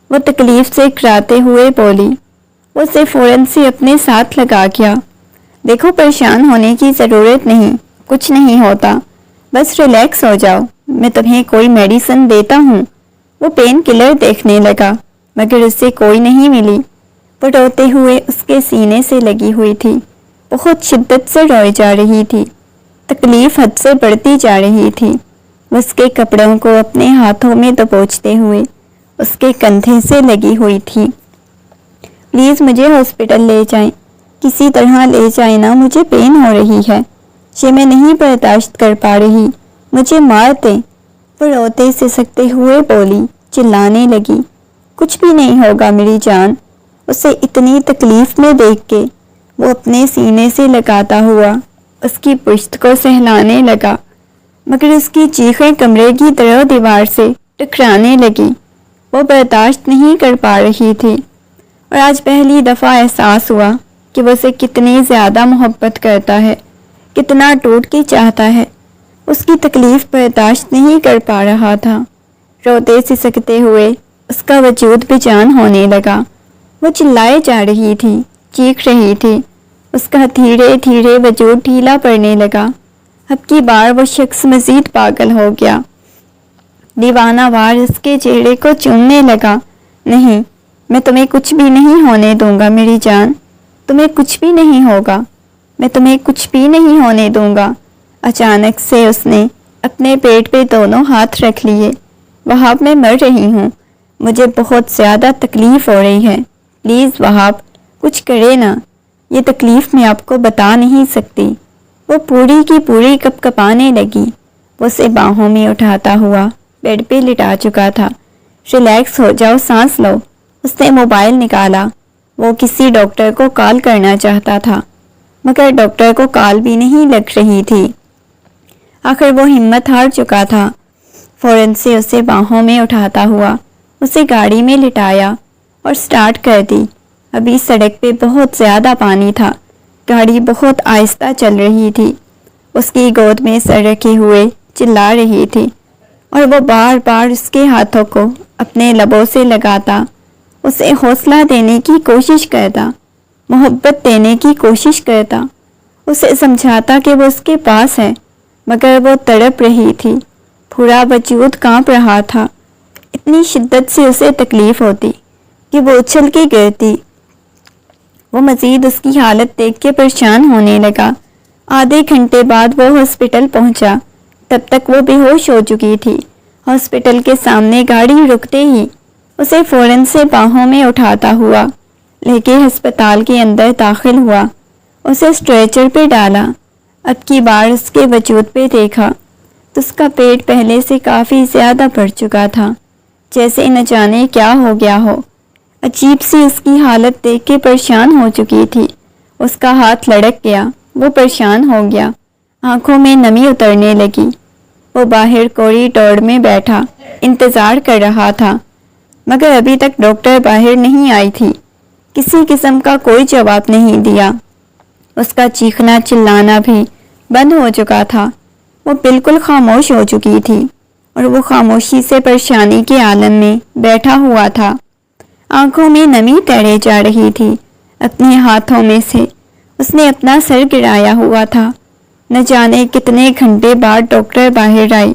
وہ تکلیف سے کراتے ہوئے بولی۔ وہ اسے فوراً سے اپنے ساتھ لگا گیا۔ دیکھو، پریشان ہونے کی ضرورت نہیں، کچھ نہیں ہوتا، بس ریلیکس ہو جاؤ، میں تمہیں کوئی میڈیسن دیتا ہوں۔ وہ پین کلر دیکھنے لگا، مگر اسے کوئی نہیں ملی۔ وہ روتے ہوئے اس کے سینے سے لگی ہوئی تھی، بہت شدت سے روئی جا رہی تھی، تکلیف حد سے بڑھتی جا رہی تھی۔ وہ اس کے کپڑوں کو اپنے ہاتھوں میں دبوچتے ہوئے اس کے کندھے سے لگی ہوئی تھی۔ پلیز مجھے ہاسپٹل لے جائیں، کسی طرح لے جائیں نا، مجھے پین ہو رہی ہے، یہ میں نہیں برداشت کر پا رہی، مجھے مار دیں۔ وہ روتے سسکتے ہوئے بولی، چلانے لگی۔ کچھ بھی نہیں ہوگا میری جان۔ اسے اتنی تکلیف میں دیکھ کے وہ اپنے سینے سے لگاتا ہوا اس کی پشت کو سہلانے لگا، مگر اس کی چیخیں کمرے کی در و دیوار سے ٹکرانے لگی۔ وہ برداشت نہیں کر پا رہی تھی، اور آج پہلی دفعہ احساس ہوا کہ وہ اسے کتنی زیادہ محبت کرتا ہے، کتنا ٹوٹ کے چاہتا ہے۔ اس کی تکلیف برداشت نہیں کر پا رہا تھا۔ روتے سسکتے ہوئے اس کا وجود بے جان ہونے لگا۔ وہ چلائے جا رہی تھی، چیخ رہی تھی، اس کا دھیرے دھیرے وجود ڈھیلا پڑنے لگا۔ اب کی بار وہ شخص مزید پاگل ہو گیا، دیوانہ وار اس کے چہرے کو چومنے لگا۔ نہیں، میں تمہیں کچھ بھی نہیں ہونے دوں گا میری جان، تمہیں کچھ بھی نہیں ہوگا، میں تمہیں کچھ بھی نہیں ہونے دوں گا۔ اچانک سے اس نے اپنے پیٹ پہ دونوں ہاتھ رکھ لیے۔ وہاب، میں مر رہی ہوں، مجھے بہت زیادہ تکلیف ہو رہی ہے، پلیز وہاب کچھ کرے نا، یہ تکلیف میں آپ کو بتا نہیں سکتی۔ وہ پوری کی پوری کپ کپانے لگی۔ وہ اسے باہوں میں اٹھاتا ہوا بیڈ پہ لٹا چکا تھا۔ ریلیکس ہو جاؤ، سانس لو۔ اس نے موبائل نکالا، وہ کسی ڈاکٹر کو کال کرنا چاہتا تھا، مگر ڈاکٹر کو کال بھی نہیں لگ رہی تھی۔ آخر وہ ہمت ہار چکا تھا۔ فوراً سے اسے باہوں میں اٹھاتا ہوا اسے گاڑی میں لٹایا اور سٹارٹ کر دی۔ ابھی سڑک پہ بہت زیادہ پانی تھا، گاڑی بہت آہستہ چل رہی تھی۔ اس کی گود میں سر رکھے ہوئے چلا رہی تھی، اور وہ بار بار اس کے ہاتھوں کو اپنے لبوں سے لگاتا، اسے حوصلہ دینے کی کوشش کرتا، محبت دینے کی کوشش کرتا، اسے سمجھاتا کہ وہ اس کے پاس ہے، مگر وہ تڑپ رہی تھی، پورا وجود کانپ رہا تھا۔ اتنی شدت سے اسے تکلیف ہوتی کہ وہ اچھل کے گرتی۔ وہ مزید اس کی حالت دیکھ کے پریشان ہونے لگا۔ آدھے گھنٹے بعد وہ ہاسپٹل پہنچا، تب تک وہ بے ہوش ہو چکی تھی۔ ہاسپٹل کے سامنے گاڑی رکتے ہی اسے فوراً سے باہوں میں اٹھاتا ہوا لے کے ہسپتال کے اندر داخل ہوا، اسے اسٹریچر پہ ڈالا۔ اب کی بار اس کے وجود پہ دیکھا تو اس کا پیٹ پہلے سے کافی زیادہ بڑھ چکا تھا، جیسے نہ جانے کیا ہو گیا ہو۔ عجیب سی اس کی حالت دیکھ کے پریشان ہو چکی تھی۔ اس کا ہاتھ لڑک گیا، وہ پریشان ہو گیا، آنکھوں میں نمی اترنے لگی۔ وہ باہر کوریڈور میں بیٹھا انتظار کر رہا تھا، مگر ابھی تک ڈاکٹر باہر نہیں آئی تھی، کسی قسم کا کوئی جواب نہیں دیا۔ اس کا چیخنا چلانا بھی بند ہو چکا تھا، وہ بالکل خاموش ہو چکی تھی، اور وہ خاموشی سے پریشانی کے عالم میں بیٹھا ہوا تھا۔ آنکھوں میں نمی تیرے جا رہی تھی۔ اپنے ہاتھوں میں سے اس نے اپنا سر گرایا ہوا تھا۔ نہ جانے کتنے گھنٹے بعد ڈاکٹر باہر آئی۔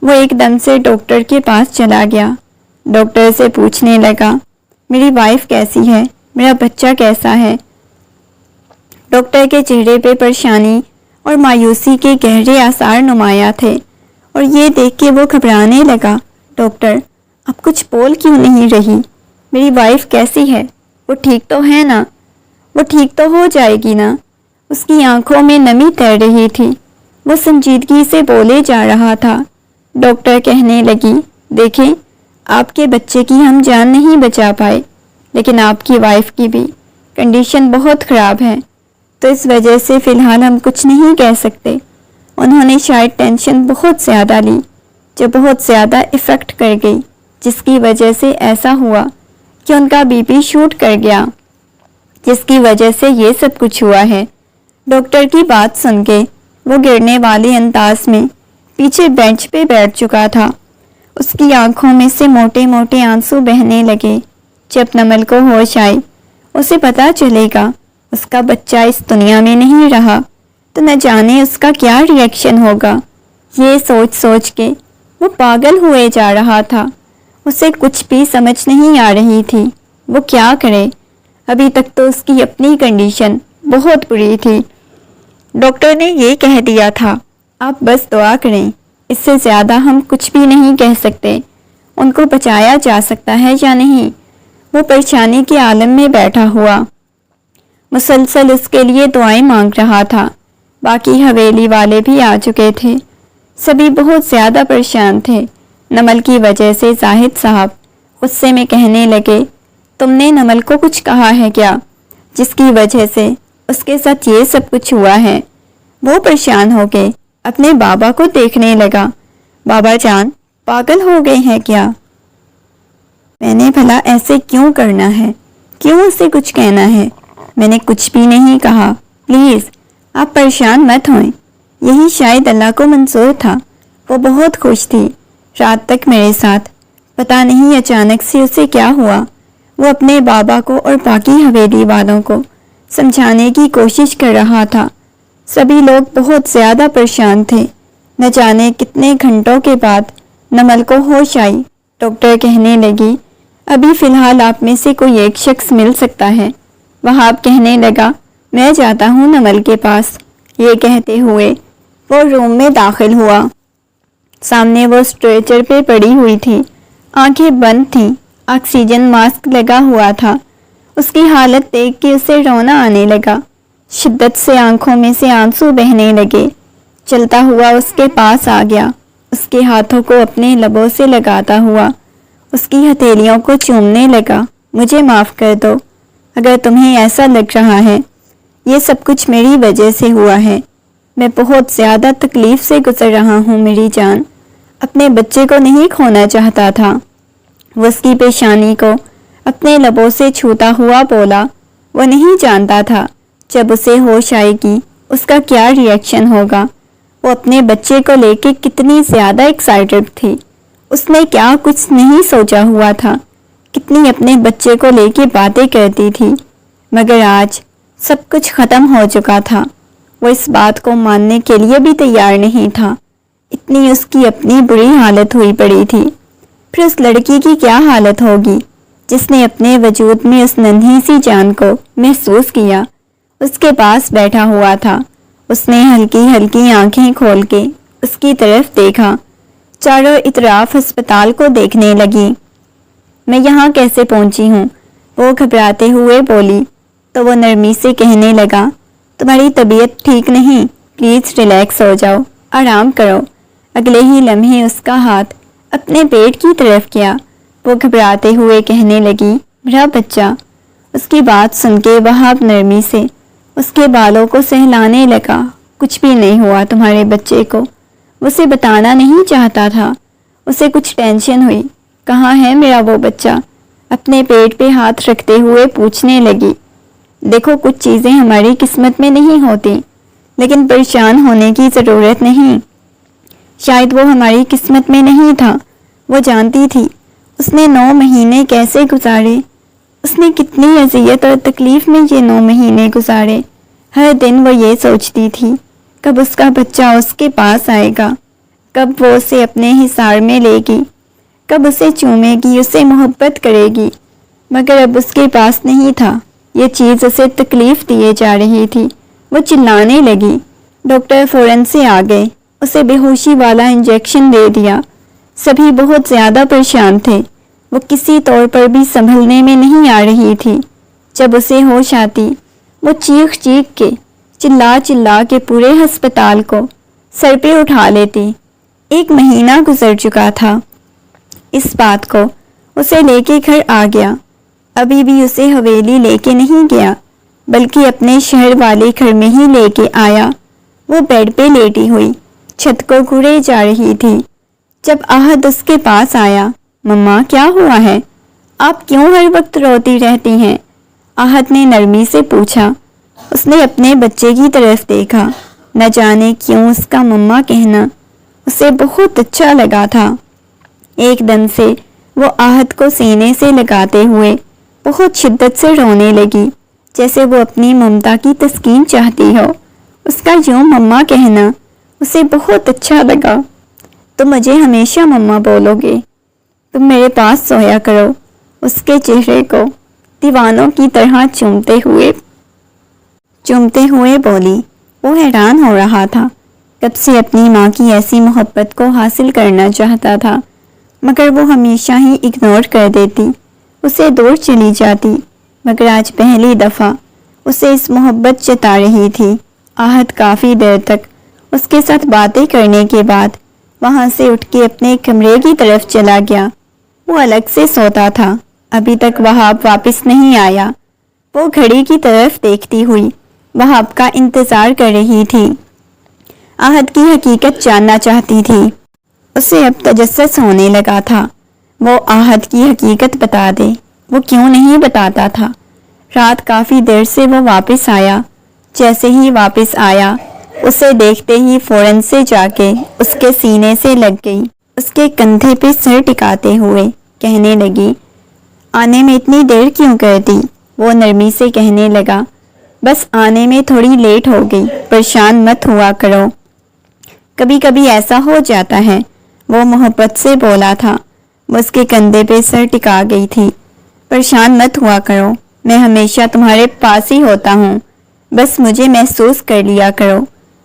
وہ ایک دم سے ڈاکٹر کے پاس چلا گیا ڈاکٹر سے پوچھنے لگا، میری وائف کیسی ہے، میرا بچہ کیسا ہے؟ ڈاکٹر کے چہرے پہ پریشانی اور مایوسی کے گہرے آثار نمایاں تھے، اور یہ دیکھ کے وہ گھبرانے لگا۔ ڈاکٹر، اب کچھ بول کیوں نہیں رہی؟ میری وائف کیسی ہے؟ وہ ٹھیک تو ہے نا؟ وہ ٹھیک تو ہو جائے گی نا؟ اس کی آنکھوں میں نمی تیر رہی تھی، وہ سنجیدگی سے بولے جا رہا تھا۔ ڈاکٹر کہنے لگی، دیکھیں، آپ کے بچے کی ہم جان نہیں بچا پائے، لیکن آپ کی وائف کی بھی کنڈیشن بہت خراب ہے، تو اس وجہ سے فی الحال ہم کچھ نہیں کہہ سکتے۔ انہوں نے شاید ٹینشن بہت زیادہ لی، جو بہت زیادہ افیکٹ کر گئی، جس کی وجہ سے ایسا ہوا کہ ان کا بی پی شوٹ کر گیا، جس کی وجہ سے یہ سب کچھ ہوا ہے۔ ڈاکٹر کی بات سن کے وہ گرنے والے انداز میں پیچھے بینچ پہ بیٹھ چکا تھا۔ اس کی آنکھوں میں سے موٹے موٹے آنسو بہنے لگے۔ جب نمل کو ہوش آئی، اسے پتا چلے گا اس کا بچہ اس دنیا میں نہیں رہا، تو نہ جانے اس کا کیا ری ایکشن ہوگا۔ یہ سوچ سوچ کے وہ پاگل ہوئے جا رہا تھا۔ اسے کچھ بھی سمجھ نہیں آ رہی تھی، وہ کیا کرے۔ ابھی تک تو اس کی اپنی کنڈیشن بہت بری تھی۔ ڈاکٹر نے یہ کہہ دیا تھا، آپ بس دعا کریں، اس سے زیادہ ہم کچھ بھی نہیں کہہ سکتے۔ ان کو بچایا جا سکتا ہے یا نہیں؟ وہ پریشانی کے عالم میں بیٹھا ہوا مسلسل اس کے لیے دعائیں مانگ رہا تھا۔ باقی حویلی والے بھی آ چکے تھے، سبھی بہت زیادہ پریشان تھے نمل کی وجہ سے۔ زاہد صاحب غصے میں کہنے لگے، تم نے نمل کو کچھ کہا ہے کیا، جس کی وجہ سے اس کے ساتھ یہ سب کچھ ہوا ہے؟ وہ پریشان ہو کے اپنے بابا کو دیکھنے لگا۔ بابا جان پاگل ہو گئے ہیں کیا؟ میں نے بھلا ایسے کیوں کرنا ہے، کیوں اسے کچھ کہنا ہے؟ میں نے کچھ بھی نہیں کہا، پلیز آپ پریشان مت ہوئیں، یہی شاید اللہ کو منظور تھا۔ وہ بہت خوش تھی رات تک میرے ساتھ، پتہ نہیں اچانک سے اسے کیا ہوا۔ وہ اپنے بابا کو اور باقی حویلی والوں کو سمجھانے کی کوشش کر رہا تھا۔ سبھی لوگ بہت زیادہ پریشان تھے۔ نہ جانے کتنے گھنٹوں کے بعد نمل کو ہوش آئی۔ ڈاکٹر کہنے لگی، ابھی فی الحال آپ میں سے کوئی ایک شخص مل سکتا ہے۔ وہاب کہنے لگا، میں جاتا ہوں نمل کے پاس۔ یہ کہتے ہوئے وہ روم میں داخل ہوا۔ سامنے وہ اسٹریچر پہ پڑی ہوئی تھی، آنکھیں بند تھیں، آکسیجن ماسک لگا ہوا تھا۔ اس کی حالت دیکھ کے اسے رونا آنے لگا، شدت سے آنکھوں میں سے آنسو بہنے لگے۔ چلتا ہوا اس کے پاس آ گیا، اس کے ہاتھوں کو اپنے لبوں سے لگاتا ہوا اس کی ہتھیلیوں کو چومنے لگا۔ مجھے معاف کر دو، اگر تمہیں ایسا لگ رہا ہے یہ سب کچھ میری وجہ سے ہوا ہے۔ میں بہت زیادہ تکلیف سے گزر رہا ہوں میری جان، اپنے بچے کو نہیں کھونا چاہتا تھا۔ وہ اس کی پیشانی کو اپنے لبوں سے چھوتا ہوا بولا، وہ نہیں جانتا تھا جب اسے ہوش آئے گی اس کا کیا ری ایکشن ہوگا۔ وہ اپنے بچے کو لے کے کتنی زیادہ ایکسائٹڈ تھی، اس نے کیا کچھ نہیں سوچا ہوا تھا، کتنی اپنے بچے کو لے کے باتیں کرتی تھی، مگر آج سب کچھ ختم ہو چکا تھا۔ وہ اس بات کو ماننے کے لیے بھی تیار نہیں تھا، اتنی اس کی اپنی بری حالت ہوئی پڑی تھی۔ پھر اس لڑکی کی کیا حالت ہوگی جس نے اپنے وجود میں اس ننھی سی جان کو محسوس کیا۔ اس کے پاس بیٹھا ہوا تھا، اس نے ہلکی ہلکی آنکھیں کھول کے اس کی طرف دیکھا، چاروں اطراف ہسپتال کو دیکھنے لگی۔ میں یہاں کیسے پہنچی ہوں؟ وہ گھبراتے ہوئے بولی، تو وہ نرمی سے کہنے لگا، تمہاری طبیعت ٹھیک نہیں، پلیز ریلیکس ہو جاؤ، آرام کرو۔ اگلے ہی لمحے اس کا ہاتھ اپنے پیٹ کی طرف کیا۔ وہ گھبراتے ہوئے کہنے لگی، میرا بچہ۔ اس کی بات سن کے وہاب نرمی سے اس کے بالوں کو سہلانے لگا۔ کچھ بھی نہیں ہوا تمہارے بچے کو، وہ اسے بتانا نہیں چاہتا تھا، اسے کچھ ٹینشن ہوئی۔ کہاں ہے میرا وہ بچہ؟ اپنے پیٹ پہ ہاتھ رکھتے ہوئے پوچھنے لگی۔ دیکھو کچھ چیزیں ہماری قسمت میں نہیں ہوتی، لیکن پریشان ہونے کی ضرورت نہیں۔ شاید وہ ہماری قسمت میں نہیں تھا، وہ جانتی تھی اس نے 9 مہینے کیسے گزارے، اس نے کتنی اذیت اور تکلیف میں یہ 9 مہینے گزارے۔ ہر دن وہ یہ سوچتی تھی کب اس کا بچہ اس کے پاس آئے گا، کب وہ اسے اپنے حصار میں لے گی۔ کب اسے چومے گی، اسے محبت کرے گی، مگر اب اس کے پاس نہیں تھا۔ یہ چیز اسے تکلیف دیے جا رہی تھی۔ وہ چلانے لگی۔ ڈاکٹر فوراً سے آ گئے، اسے بے ہوشی والا انجیکشن دے دیا۔ سبھی بہت زیادہ پریشان تھے۔ وہ کسی طور پر بھی سنبھلنے میں نہیں آ رہی تھی۔ جب اسے ہوش آتی، وہ چیخ چیخ کے، چلا چلا کے پورے ہسپتال کو سر پہ اٹھا لیتی۔ 1 مہینہ گزر چکا تھا۔ اس بات کو اسے لے کے گھر آ گیا۔ ابھی بھی اسے حویلی لے کے نہیں گیا، بلکہ اپنے شہر والے گھر میں ہی لے کے آیا۔ وہ بیڈ پہ لیٹی ہوئی چھت کو گھورے جا رہی تھی جب آہد اس کے پاس آیا۔ مما کیا ہوا ہے؟ آپ کیوں ہر وقت روتی رہتی ہیں؟ آہد نے نرمی سے پوچھا۔ اس نے اپنے بچے کی طرف دیکھا۔ نہ جانے کیوں اس کا مما کہنا اسے بہت اچھا لگا تھا۔ ایک دم سے وہ آہد کو سینے سے لگاتے ہوئے بہت شدت سے رونے لگی، جیسے وہ اپنی ممتا کی تسکین چاہتی ہو۔ اس کا یوں مما کہنا اسے بہت اچھا لگا۔ تم مجھے ہمیشہ مما بولو گے، تم میرے پاس سویا کرو۔ اس کے چہرے کو دیوانوں کی طرح چومتے ہوئے بولی۔ وہ حیران ہو رہا تھا، کب سے اپنی ماں کی ایسی محبت کو حاصل کرنا چاہتا تھا، مگر وہ ہمیشہ ہی اگنور کر دیتی، اسے دور چلی جاتی۔ مگر آج پہلی دفعہ اسے اس محبت جتا رہی تھی۔ آہد کافی دیر تک اس کے ساتھ باتیں کرنے کے بعد وہاں سے اٹھ کے اپنے کمرے کی طرف چلا گیا۔ وہ الگ سے سوتا تھا، ابھی تک وہاب واپس نہیں آیا۔ وہ گھڑی کی طرف دیکھتی ہوئی وہاب کا انتظار کر رہی تھی۔ آہد کی حقیقت جاننا چاہتی تھی۔ اسے اب تجسس ہونے لگا تھا، وہ آہد کی حقیقت بتا دے۔ وہ کیوں نہیں بتاتا تھا؟ رات کافی دیر سے وہ واپس آیا۔ جیسے ہی واپس آیا، اسے دیکھتے ہی فوراً سے جا کے اس کے سینے سے لگ گئی، اس کے کندھے پہ سر ٹکاتے ہوئے کہنے لگی، آنے میں اتنی دیر کیوں کر دی؟ وہ نرمی سے کہنے لگا، بس آنے میں تھوڑی لیٹ ہو گئی، پریشان مت ہوا کرو، کبھی کبھی ایسا ہو جاتا ہے۔ وہ محبت سے بولا تھا۔ وہ اس کے کندھے پہ سر ٹکا گئی تھی۔ پریشان مت ہوا کرو، میں ہمیشہ تمہارے پاس ہی ہوتا ہوں، بس مجھے محسوس کر لیا کرو۔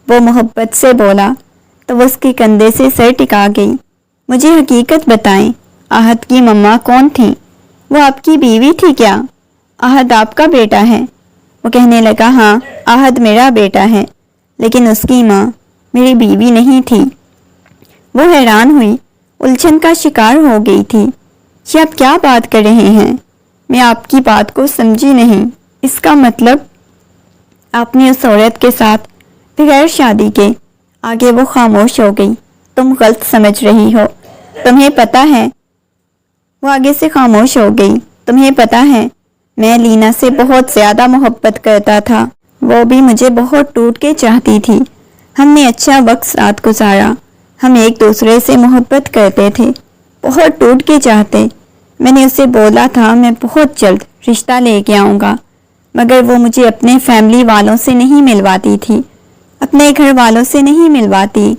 وہ محبت سے بولا تو وہ اس کے کندھے سے سر ٹکا گئی۔ مجھے حقیقت بتائیں، آہد کی مما کون تھی؟ وہ آپ کی بیوی تھی کیا؟ آہد آپ کا بیٹا ہے؟ وہ کہنے لگا، ہاں آہد میرا بیٹا ہے، لیکن اس کی ماں میری بیوی نہیں تھی۔ وہ حیران ہوئی، الجھن کا شکار ہو گئی تھی۔ یہ آپ کیا بات کر رہے ہیں؟ میں آپ کی بات کو سمجھی نہیں۔ اس کا مطلب آپ نے اس عورت کے ساتھ بغیر شادی کے؟ آگے وہ خاموش ہو گئی۔ تم غلط سمجھ رہی ہو، تمہیں پتہ ہے۔ وہ آگے سے خاموش ہو گئی۔ تمہیں پتہ ہے، میں لینا سے بہت زیادہ محبت کرتا تھا، وہ بھی مجھے بہت ٹوٹ کے چاہتی تھی۔ ہم نے اچھا وقت ساتھ گزارا، ہم ایک دوسرے سے محبت کرتے تھے، بہت ٹوٹ کے چاہتے۔ میں نے اسے بولا تھا میں بہت جلد رشتہ لے کے آؤں گا، مگر وہ مجھے اپنے فیملی والوں سے نہیں ملواتی تھی، اپنے گھر والوں سے نہیں ملواتی۔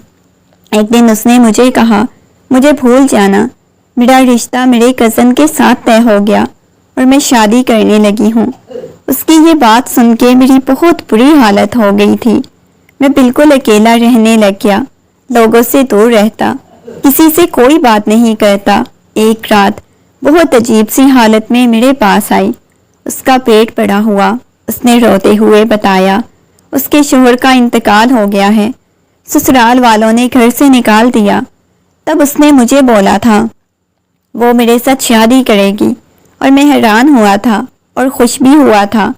ایک دن اس نے مجھے کہا، مجھے بھول جانا، میرا رشتہ میرے کزن کے ساتھ طے ہو گیا اور میں شادی کرنے لگی ہوں۔ اس کی یہ بات سن کے میری بہت بری حالت ہو گئی تھی۔ میں بالکل اکیلا رہنے لگ گیا، لوگوں سے دور رہتا، کسی سے کوئی بات نہیں کرتا۔ ایک رات بہت عجیب سی حالت میں میرے پاس آئی، اس کا پیٹ بڑا ہوا۔ اس نے روتے ہوئے بتایا، اس کے شوہر کا انتقال ہو گیا ہے، سسرال والوں نے گھر سے نکال دیا۔ تب اس نے مجھے بولا تھا وہ میرے ساتھ شادی کرے گی، اور میں حیران ہوا تھا اور خوش بھی ہوا تھا،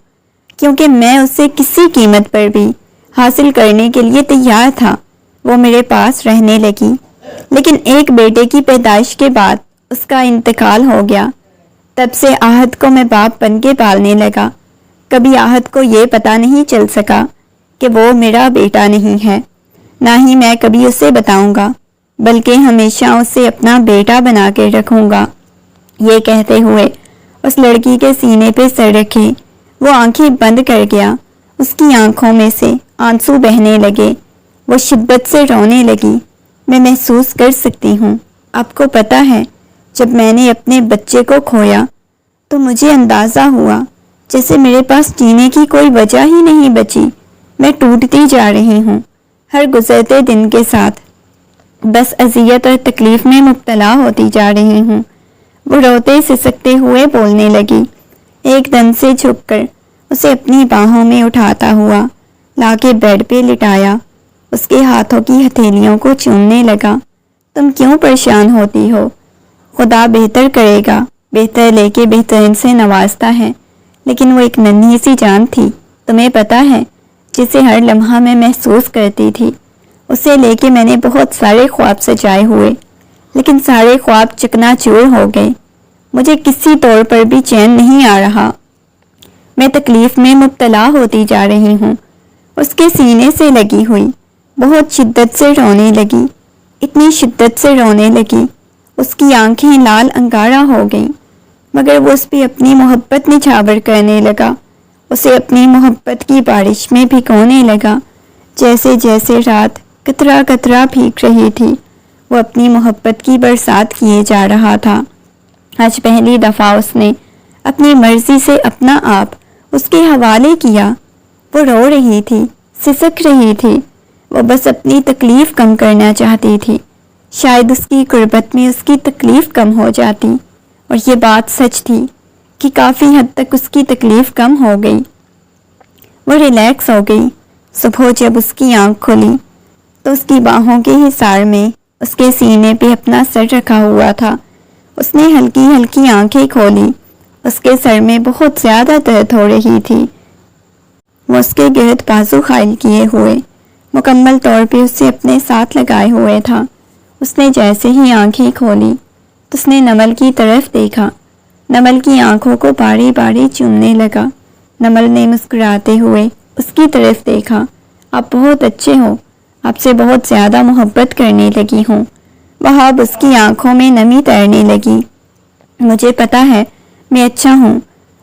کیونکہ میں اسے کسی قیمت پر بھی حاصل کرنے کے لیے تیار تھا۔ وہ میرے پاس رہنے لگی، لیکن ایک بیٹے کی پیدائش کے بعد اس کا انتقال ہو گیا۔ تب سے آہد کو میں باپ بن کے پالنے لگا۔ کبھی آہد کو یہ پتہ نہیں چل سکا کہ وہ میرا بیٹا نہیں ہے، نہ ہی میں کبھی اسے بتاؤں گا، بلکہ ہمیشہ اسے اپنا بیٹا بنا کے رکھوں گا۔ یہ کہتے ہوئے اس لڑکی کے سینے پہ سر رکھے وہ آنکھیں بند کر گیا۔ اس کی آنکھوں میں سے آنسو بہنے لگے، وہ شدت سے رونے لگی۔ میں محسوس کر سکتی ہوں، آپ کو پتہ ہے جب میں نے اپنے بچے کو کھویا تو مجھے اندازہ ہوا جیسے میرے پاس جینے کی کوئی وجہ ہی نہیں بچی. میں ٹوٹتی جا رہی ہوں. ہر گزرتے دن کے ساتھ بس اذیت اور تکلیف میں مبتلا ہوتی جا رہی ہوں. وہ روتے سسکتے ہوئے بولنے لگی. ایک دم سے جھک کر اسے اپنی باہوں میں اٹھاتا ہوا لا کے بیڈ پہ لٹایا. اس کے ہاتھوں کی ہتھیلیوں کو چومنے لگا. تم کیوں پریشان ہوتی ہو؟ خدا بہتر کرے گا. بہتر لے کے بہترین سے نوازتا ہے. لیکن وہ ایک ننھی سی جان تھی، تمہیں پتہ ہے، جسے ہر لمحہ میں محسوس کرتی تھی. اسے لے کے میں نے بہت سارے خواب سجائے ہوئے، لیکن سارے خواب چکنا چور ہو گئے. مجھے کسی طور پر بھی چین نہیں آ رہا. میں تکلیف میں مبتلا ہوتی جا رہی ہوں. اس کے سینے سے لگی ہوئی بہت شدت سے رونے لگی. اتنی شدت سے رونے لگی اس کی آنکھیں لال انگارہ ہو گئیں. مگر وہ اس پہ اپنی محبت نچھاور کرنے لگا. اسے اپنی محبت کی بارش میں بھگونے لگا. جیسے جیسے رات قطرہ قطرہ بھیگ رہی تھی، وہ اپنی محبت کی برسات کیے جا رہا تھا. آج پہلی دفعہ اس نے اپنی مرضی سے اپنا آپ اس کے حوالے کیا. وہ رو رہی تھی، سسک رہی تھی. وہ بس اپنی تکلیف کم کرنا چاہتی تھی. شاید اس کی قربت میں اس کی تکلیف کم ہو جاتی. اور یہ بات سچ تھی کہ کافی حد تک اس کی تکلیف کم ہو گئی. وہ ریلیکس ہو گئی. صبح جب اس کی آنکھ کھلی تو اس کی باہوں کے حصار میں اس کے سینے پہ اپنا سر رکھا ہوا تھا. اس نے ہلکی ہلکی آنکھیں کھولی. اس کے سر میں بہت زیادہ درد ہو رہی تھی. وہ اس کے گرد بازو قائم کیے ہوئے مکمل طور پہ اسے اپنے ساتھ لگائے ہوئے تھا. اس نے جیسے ہی آنکھیں کھولی تو اس نے نمل کی طرف دیکھا. نمل کی آنکھوں کو باری باری چومنے لگا. نمل نے مسکراتے ہوئے اس کی طرف دیکھا. آپ بہت اچھے ہو، آپ سے بہت زیادہ محبت کرنے لگی ہوں. وہاب اس کی آنکھوں میں نمی تیرنے لگی. مجھے پتا ہے میں اچھا ہوں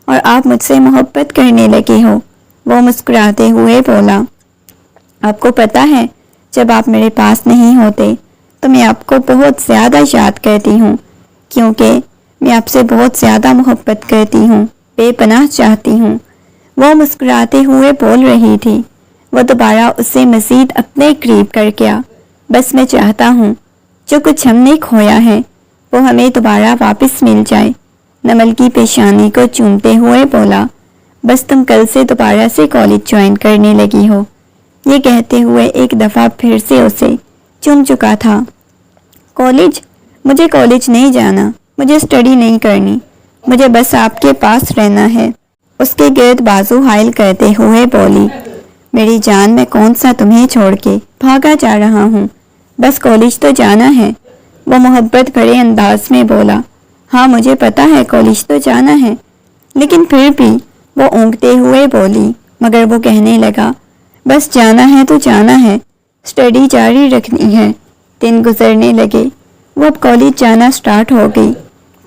اور آپ مجھ سے محبت کرنے لگے ہو. وہ مسکراتے ہوئے بولا. آپ کو پتا ہے جب آپ میرے پاس نہیں ہوتے تو میں آپ کو بہت زیادہ یاد کرتی ہوں، کیونکہ میں آپ سے بہت زیادہ محبت کرتی ہوں، بے پناہ چاہتی ہوں. وہ مسکراتے ہوئے بول رہی تھی. وہ دوبارہ اسے مزید اپنے قریب کر گیا. بس میں چاہتا ہوں جو کچھ ہم نے کھویا ہے وہ ہمیں دوبارہ واپس مل جائے. نمل کی پیشانی کو چومتے ہوئے بولا. بس تم کل سے دوبارہ سے کالج جوائن کرنے لگی ہو. یہ کہتے ہوئے ایک دفعہ پھر سے اسے چوم چکا تھا. کالج؟ مجھے کالج نہیں جانا، مجھے اسٹڈی نہیں کرنی، مجھے بس آپ کے پاس رہنا ہے. اس کے گرد بازو حائل کرتے ہوئے بولی. میری جان، میں کون سا تمہیں چھوڑ کے بھاگا جا رہا ہوں، بس کالج تو جانا ہے. وہ محبت بھرے انداز میں بولا. ہاں مجھے پتا ہے کالج تو جانا ہے، لیکن پھر بھی وہ اونگتے ہوئے بولی. مگر وہ کہنے لگا. بس جانا ہے تو جانا ہے، اسٹڈی جاری رکھنی ہے. دن گزرنے لگے. وہ اب کالج جانا سٹارٹ ہو گئی.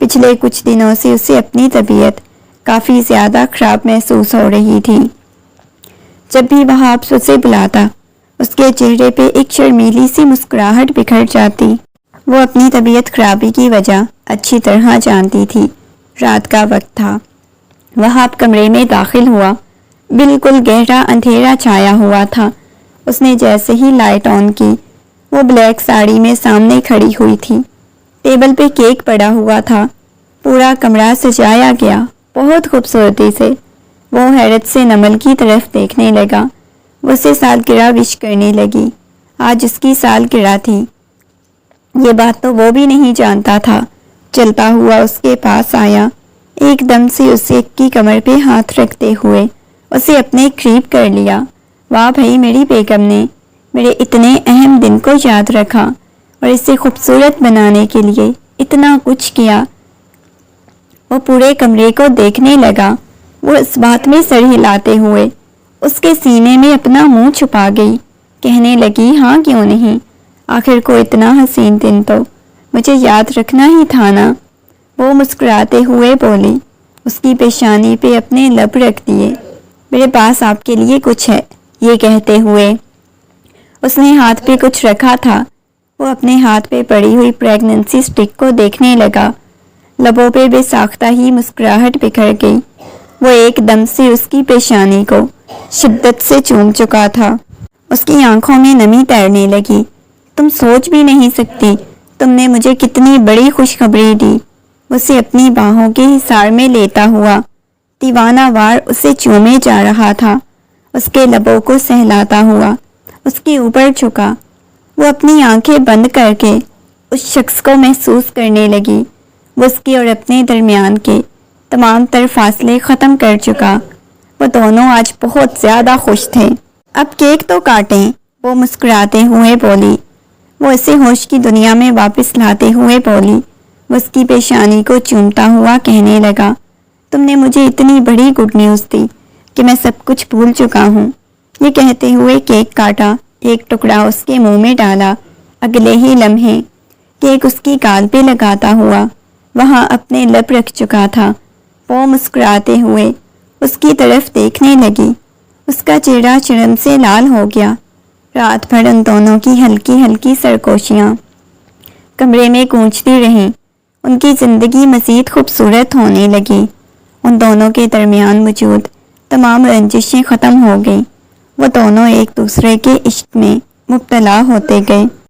پچھلے کچھ دنوں سے اسے اپنی طبیعت کافی زیادہ خراب محسوس ہو رہی تھی. جب بھی وہاب اسے بلاتا اس کے چہرے پہ ایک شرمیلی سی مسکراہٹ بکھر جاتی. وہ اپنی طبیعت خرابی کی وجہ اچھی طرح جانتی تھی. رات کا وقت تھا. وہاب کمرے میں داخل ہوا. بالکل گہرا اندھیرا چھایا ہوا تھا. اس نے جیسے ہی لائٹ آن کی وہ بلیک ساڑی میں سامنے کھڑی ہوئی تھی. ٹیبل پہ کیک پڑا ہوا تھا. پورا کمرہ سجایا گیا بہت خوبصورتی سے. وہ حیرت سے نمل کی طرف دیکھنے لگا. وہ اسے سالگرہ وش کرنے لگی. آج اس کی سالگرہ تھی. یہ بات تو وہ بھی نہیں جانتا تھا. چلتا ہوا اس کے پاس آیا. ایک دم سے اسے کی کمر پہ ہاتھ رکھتے ہوئے اسے اپنے قریب کر لیا. واہ بھائی، میری بیگم نے میرے اتنے اہم دن کو یاد رکھا اور اسے خوبصورت بنانے کے لیے اتنا کچھ کیا. وہ پورے کمرے کو دیکھنے لگا. وہ اس بات میں سر ہلاتے ہوئے اس کے سینے میں اپنا منہ چھپا گئی. کہنے لگی. ہاں کیوں نہیں، آخر کو اتنا حسین دن تو مجھے یاد رکھنا ہی تھا نا. وہ مسکراتے ہوئے بولی. اس کی پیشانی پہ اپنے لب رکھ دیے. میرے پاس آپ کے لیے کچھ ہے. یہ کہتے ہوئے اس نے ہاتھ پہ کچھ رکھا تھا. وہ اپنے ہاتھ پہ پڑی ہوئی پریگننسی سٹک کو دیکھنے لگا. لبوں پہ بے ساختہ ہی مسکراہٹ بکھر گئی۔ وہ ایک دم سے اس کی پیشانی کو شدت سے چوم چکا تھا۔ اس کی آنکھوں میں نمی تیرنے لگی۔ تم سوچ بھی نہیں سکتی تم نے مجھے کتنی بڑی خوشخبری دی۔ اسے اپنی باہوں کے حصار میں لیتا ہوا دیوانہ وار اسے چومے جا رہا تھا، اس کے لبوں کو سہلاتا ہوا اس کے اوپر جھکا۔ وہ اپنی آنکھیں بند کر کے اس شخص کو محسوس کرنے لگی۔ وہ اس کے اور اپنے درمیان کے تمام تر فاصلے ختم کر چکا۔ وہ دونوں آج بہت زیادہ خوش تھے۔ اب کیک تو کاٹیں، وہ مسکراتے ہوئے بولی۔ وہ اسے ہوش کی دنیا میں واپس لاتے ہوئے بولی۔ وہ اس کی پیشانی کو چومتا ہوا کہنے لگا، تم نے مجھے اتنی بڑی گڈ نیوز دی کہ میں سب کچھ بھول چکا ہوں۔ یہ کہتے ہوئے کیک کاٹا، ایک ٹکڑا اس کے منہ میں ڈالا۔ اگلے ہی لمحے کیک اس کی گال پہ لگاتا ہوا وہاں اپنے لب رکھ چکا تھا۔ وہ مسکراتے ہوئے اس کی طرف دیکھنے لگی۔ اس کا چہرہ شرم سے لال ہو گیا۔ رات بھر ان دونوں کی ہلکی ہلکی سرگوشیاں کمرے میں گونجتی رہیں۔ ان کی زندگی مزید خوبصورت ہونے لگی۔ ان دونوں کے درمیان موجود تمام رنجشیں ختم ہو گئیں۔ وہ دونوں ایک دوسرے کے عشق میں مبتلا ہوتے گئے۔